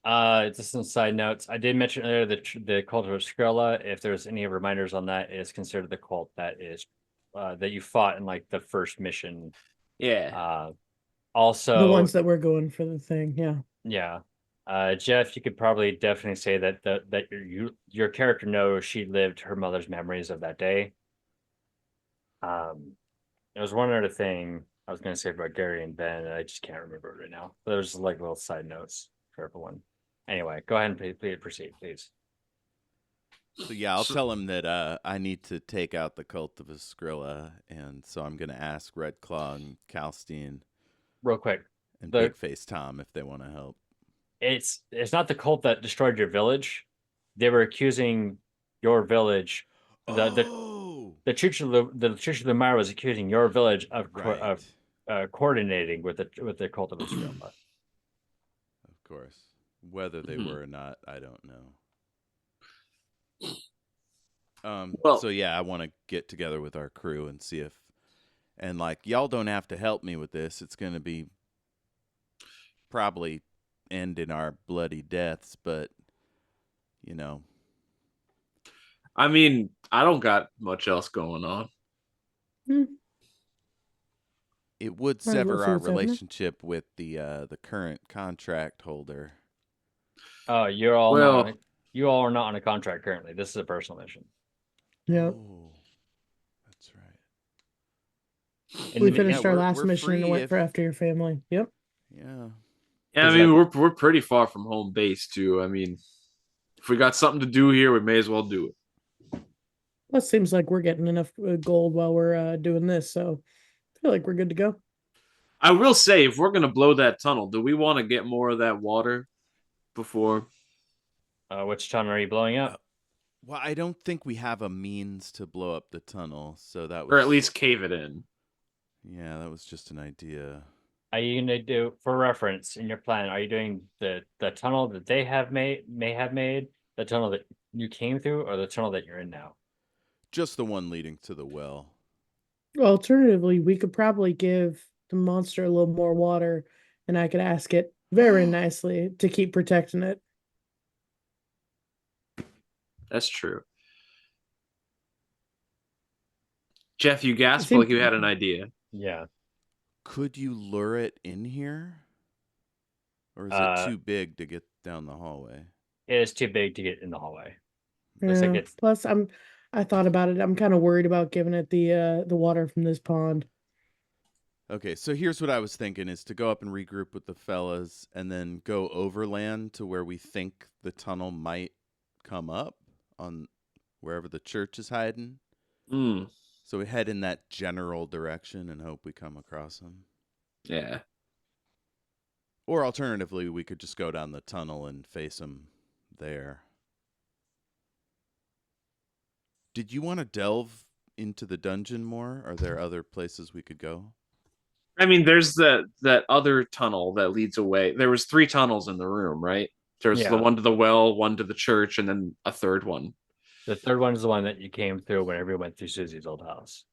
just some side notes. I did mention earlier the cult of Skrilla. If there's any reminders on that, is considered the cult that is that you fought in like the first mission. Yeah. Also, The ones that were going for the thing. Yeah. yeah. Jeff, you could probably definitely say that your character knows she lived her mother's memories of that day. There was one other thing I was going to say about Gary and Ben, and I just can't remember it right now. But there's like little side notes for everyone. Anyway, go ahead and please proceed, please. So yeah, I'll tell him that I need to take out the cult of Skrilla, and so I'm gonna ask Red Claw and Calstein Real quick, and The- Big Face Tom if they want to help. it's not the cult that destroyed your village. They were accusing your village. The Church of the Mire was accusing your village of coordinating with the cult of Skrilla. Of course. Whether they were or not, I don't know. Well- So yeah, I want to get together with our crew and see if, and like y'all don't have to help me with this. It's gonna be probably end in our bloody deaths, but you know, I mean, I don't got much else going on. it would Might as well sever see our what's happening. relationship with the current contract holder. Oh, you all are not on a contract currently. This is a personal mission. Yeah. Oh, that's right. In We the- finished our we're- last we're mission and free went if- for after your family. Yep. Yeah. Yeah, I Is mean, that- we're pretty far from home base too. I mean, if we got something to do here, we may as well do it. Well, it seems like we're getting enough gold while we're doing this, so I feel like we're good to go. I will say, if we're gonna blow that tunnel, do we want to get more of that water before? Which tunnel are you blowing up? Well, I don't think we have a means to blow up the tunnel, so that was, Or at least cave it in. yeah, that was just an idea. Are you gonna do, for reference in your plan? Are you doing the tunnel that they have may have made, the tunnel that you came through, or the tunnel that you're in now? Just the one leading to the well. Alternatively, we could probably give the monster a little more water, and I could ask it very nicely to keep protecting it. That's true. Jeff, you gasped seems- like you had an idea. Yeah. Could you lure it in here? Or is it too big to get down the hallway? It is too big to get in the hallway. Yeah. Plus, I thought about it. I'm kind of worried about giving it the water from this pond. Okay, so here's what I was thinking is to go up and regroup with the fellas and then go overland to where we think the tunnel might come up on wherever the church is hiding. Mm, So we head in that general direction and hope we come across them. yeah. Or alternatively, we could just go down the tunnel and face them there. Did you want to delve into the dungeon more? Are there other places we could go? I mean, there's that other tunnel that leads away. There was 3 tunnels in the room, right? There's the Yeah. one to the well, one to the church, and then a third one. The third one is the one that you came through whenever you went through Susie's old house.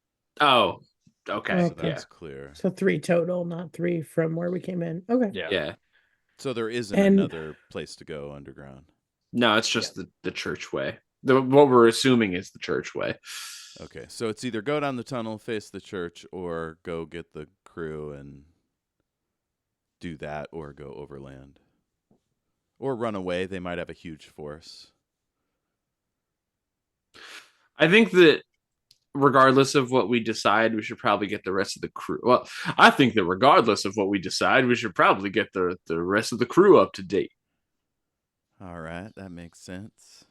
Oh, okay. Oh, So Okay. that's clear. So 3 total, not 3 from where we came in. Okay. Yeah. Yeah. So there isn't And- another place to go underground. No, it's just the church way. What we're assuming is the church way. Okay, so it's either go down the tunnel, face the church, or go get the crew and do that, or go overland. Or run away. They might have a huge force. I think that regardless of what we decide, we should probably get the rest of the crew. Well, I think that regardless of what we decide, we should probably get the rest of the crew up to date. All right, that makes sense.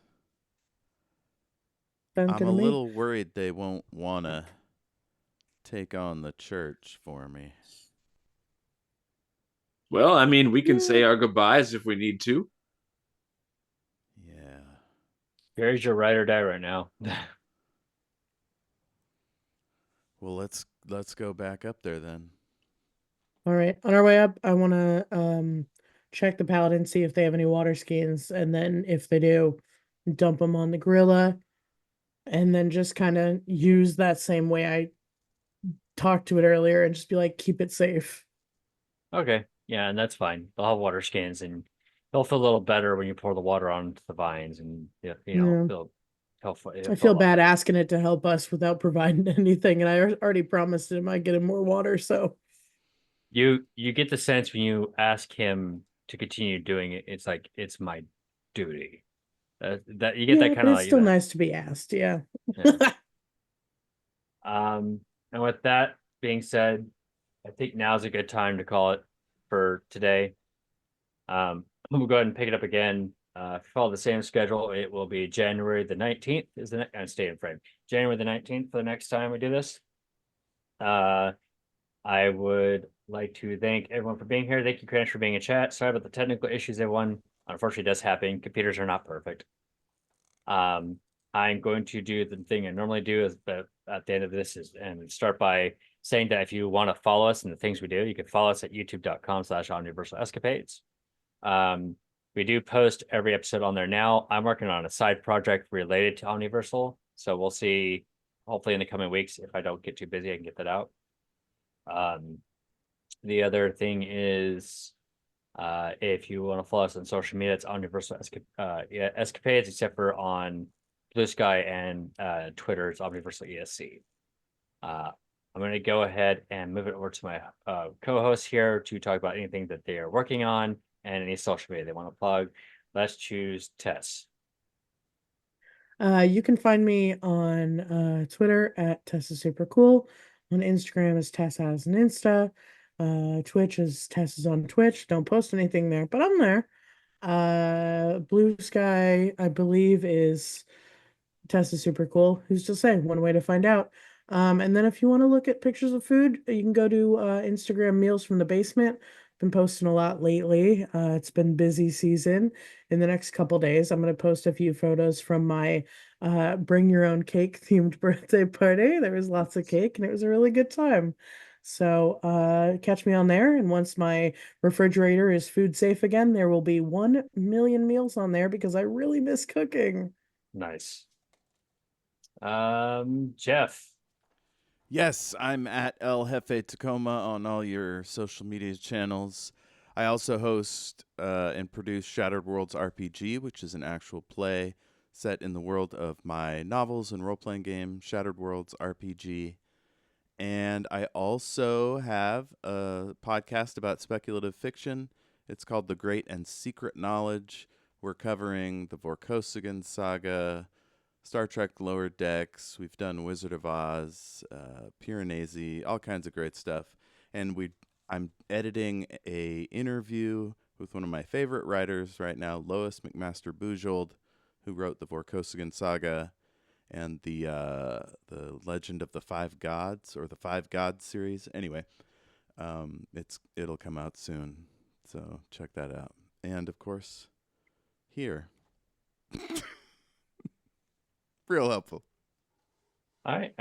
Sounds I'm good a to me. little worried they won't want to take on the church for me. Well, I mean, we can say our goodbyes if we need to. Yeah. Here's your ride or die right now. Well, let's go back up there then. All right. On our way up, I want to check the paladin, see if they have any water skins, and then if they do, dump them on the gorilla, and then just kind of use that same way I talked to it earlier, and just be like, keep it safe. Okay. Yeah, and that's fine. They'll have water skins and they'll feel a little better when you pour the water onto the vines and you know, Yeah. they'll I feel bad asking it to help us without providing anything, and I already promised him I'd get him more water. So You get the sense when you ask him to continue doing it, it's like it's my duty. That you get that yeah, kind but of it's like still that. nice to be asked. Yeah. And with that being said, I think now's a good time to call it for today. We'll go ahead and pick it up again. Follow the same schedule. It will be January the 19th is the next stay in frame. January the 19th for the next time we do this. I would like to thank everyone for being here. Thank you, Crash, for being in chat. Sorry about the technical issues, everyone. Unfortunately, it does happen. Computers are not perfect. I'm going to do the thing I normally do is at the end of this is and start by saying that if you want to follow us and the things we do, you can follow us at youtube.com/omniversalescapades. We do post every episode on there now. I'm working on a side project related to Omniversal, so we'll see. Hopefully, in the coming weeks, if I don't get too busy, I can get that out. The other thing is, if you want to follow us on social media, it's Omniversal Escapades, except for on Blue Sky and Twitter, it's Omniversal ESC. I'm going to go ahead and move it over to my co-host here to talk about anything that they are working on and any social media they want to plug. Let's choose Tess. You can find me on Twitter at Tessa Super Cool. On Instagram is Tessa has an Insta. Twitch is Tessa's on Twitch. Don't post anything there, but I'm there. Blue Sky, I believe, is Tessa Super Cool. Who's to say? One way to find out. And then if you want to look at pictures of food, you can go to Instagram Meals from the Basement. been posting a lot lately. It's been busy season. In the next couple days, I'm going to post a few photos from my bring your own cake themed birthday party. There was lots of cake and it was a really good time. So catch me on there. And once my refrigerator is food safe again, there will be 1 million meals on there because I really miss cooking. Nice. Jeff. Yes, I'm at El Jefe Tacoma on all your social media channels. I also host and produce Shattered Worlds RPG, which is an actual play set in the world of my novels and role-playing game, Shattered Worlds RPG. And I also have a podcast about speculative fiction. It's called The Great and Secret Knowledge. We're covering the Vorkosigan saga, Star Trek Lower Decks. We've done Wizard of Oz, Piranesi, all kinds of great stuff. And I'm editing a interview with one of my favorite writers right now, Lois McMaster Bujold, who wrote the Vorkosigan saga and the Legend of the Five Gods, or the Five Gods series. Anyway, it'll come out soon, so check that out. And of course, here. Real helpful. All right.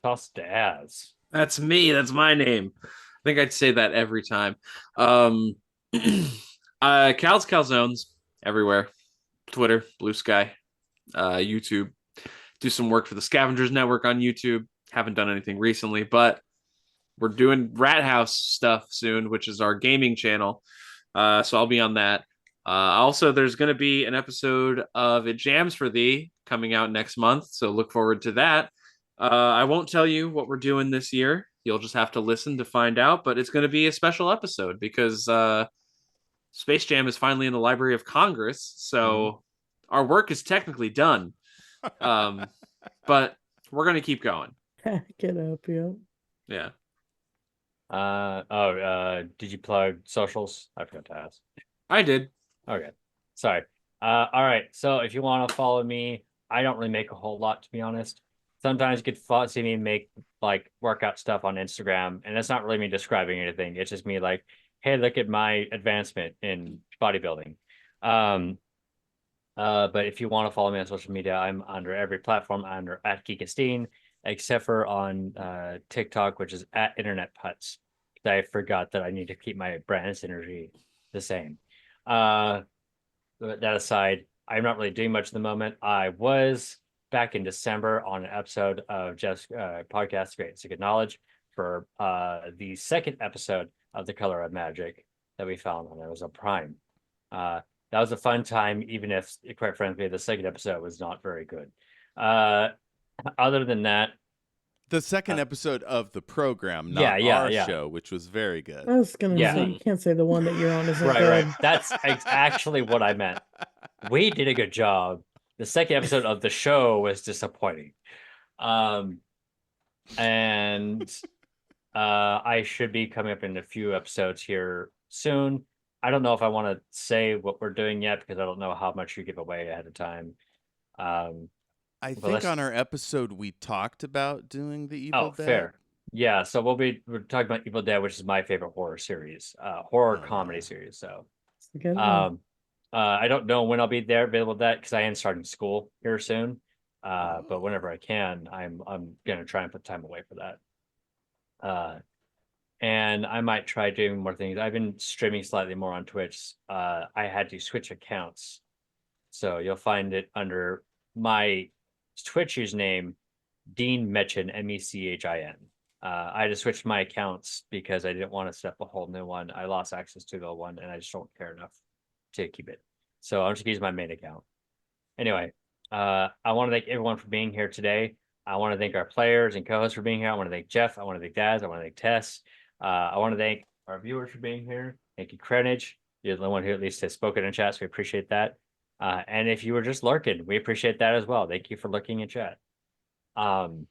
Toss to Az. That's me. That's my name. I think I'd say that every time. Cal's Calzones everywhere. Twitter, Blue Sky, YouTube. Do some work for the Scavengers Network on YouTube. Haven't done anything recently, but we're doing Rat House stuff soon, which is our gaming channel. So I'll be on that. Also, there's going to be an episode of It Jams for Thee coming out next month, so look forward to that. I won't tell you what we're doing this year. You'll just have to listen to find out, but it's going to be a special episode because Space Jam is finally in the Library of Congress, so our work is technically done. But we're going to keep going. Get up, yo. Yeah. Did you plug socials? I forgot to ask. I did. Okay. Sorry. All right. So if you want to follow me, I don't really make a whole lot, to be honest. Sometimes you could see me make like workout stuff on Instagram, and it's not really me describing anything. It's just me like, hey, look at my advancement in bodybuilding. But if you want to follow me on social media, I'm under every platform under @Geekestein, except for on TikTok, which is @InternetPutts. I forgot that I need to keep my brand synergy the same. But that aside, I'm not really doing much at the moment. I was back in December on an episode of Jeff's podcast, Great and Secret Knowledge, for the second episode of The Color of Magic that we found on Amazon Prime. That was a fun time, even if, quite frankly, the second episode was not very good. Other than that, the second episode of the program, not our show, which was very good. I was gonna say, you can't say the one that you're on isn't good. Right. That's actually what I meant. We did a good job. The second episode of the show was disappointing. And I should be coming up in a few episodes here soon. I don't know if I want to say what we're doing yet because I don't know how much you give away ahead of time. I think on our episode we talked about doing the Evil Dead. Fair. Yeah, so we're talking about Evil Dead, which is my favorite horror series, comedy series. So I don't know when I'll be available with that because I am starting school here soon. But whenever I can, I'm gonna try and put time away for that. And I might try doing more things. I've been streaming slightly more on Twitch. I had to switch accounts, so you'll find it under my Twitch username, Dean Mechin, Mechin. I had to switch my accounts because I didn't want to set up a whole new one. I lost access to the one, and I just don't care enough to keep it. So I'm just gonna use my main account. Anyway, I want to thank everyone for being here today. I want to thank our players and co-hosts for being here. I want to thank Jeff. I want to thank Daz. I want to thank Tess. I want to thank our viewers for being here. Thank you, Krenage. You're the one who at least has spoken in chat, so we appreciate that. And if you were just lurking, we appreciate that as well. Thank you for lurking in chat. And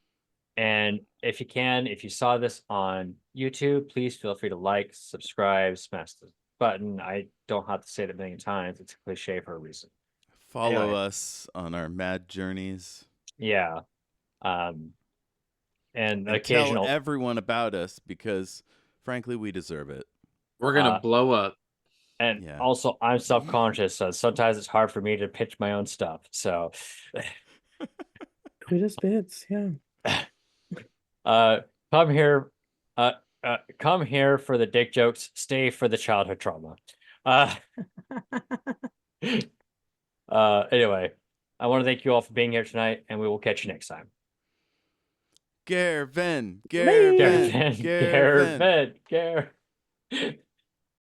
if you saw this on YouTube, please feel free to like, subscribe, smash the button. I don't have to say it a million times. It's a cliche for a reason. Follow us on our mad journeys. Yeah. And occasional. Tell everyone about us because, frankly, we deserve it. We're gonna blow up. And Yeah. also, I'm self-conscious, so sometimes it's hard for me to pitch my own stuff. So, Cletus bits, yeah. come here, come here for the dick jokes. Stay for the childhood trauma. Anyway, I want to thank you all for being here tonight, and we will catch you next time. Garvenn, Bye. Garvenn, Garvenn. Garvenn.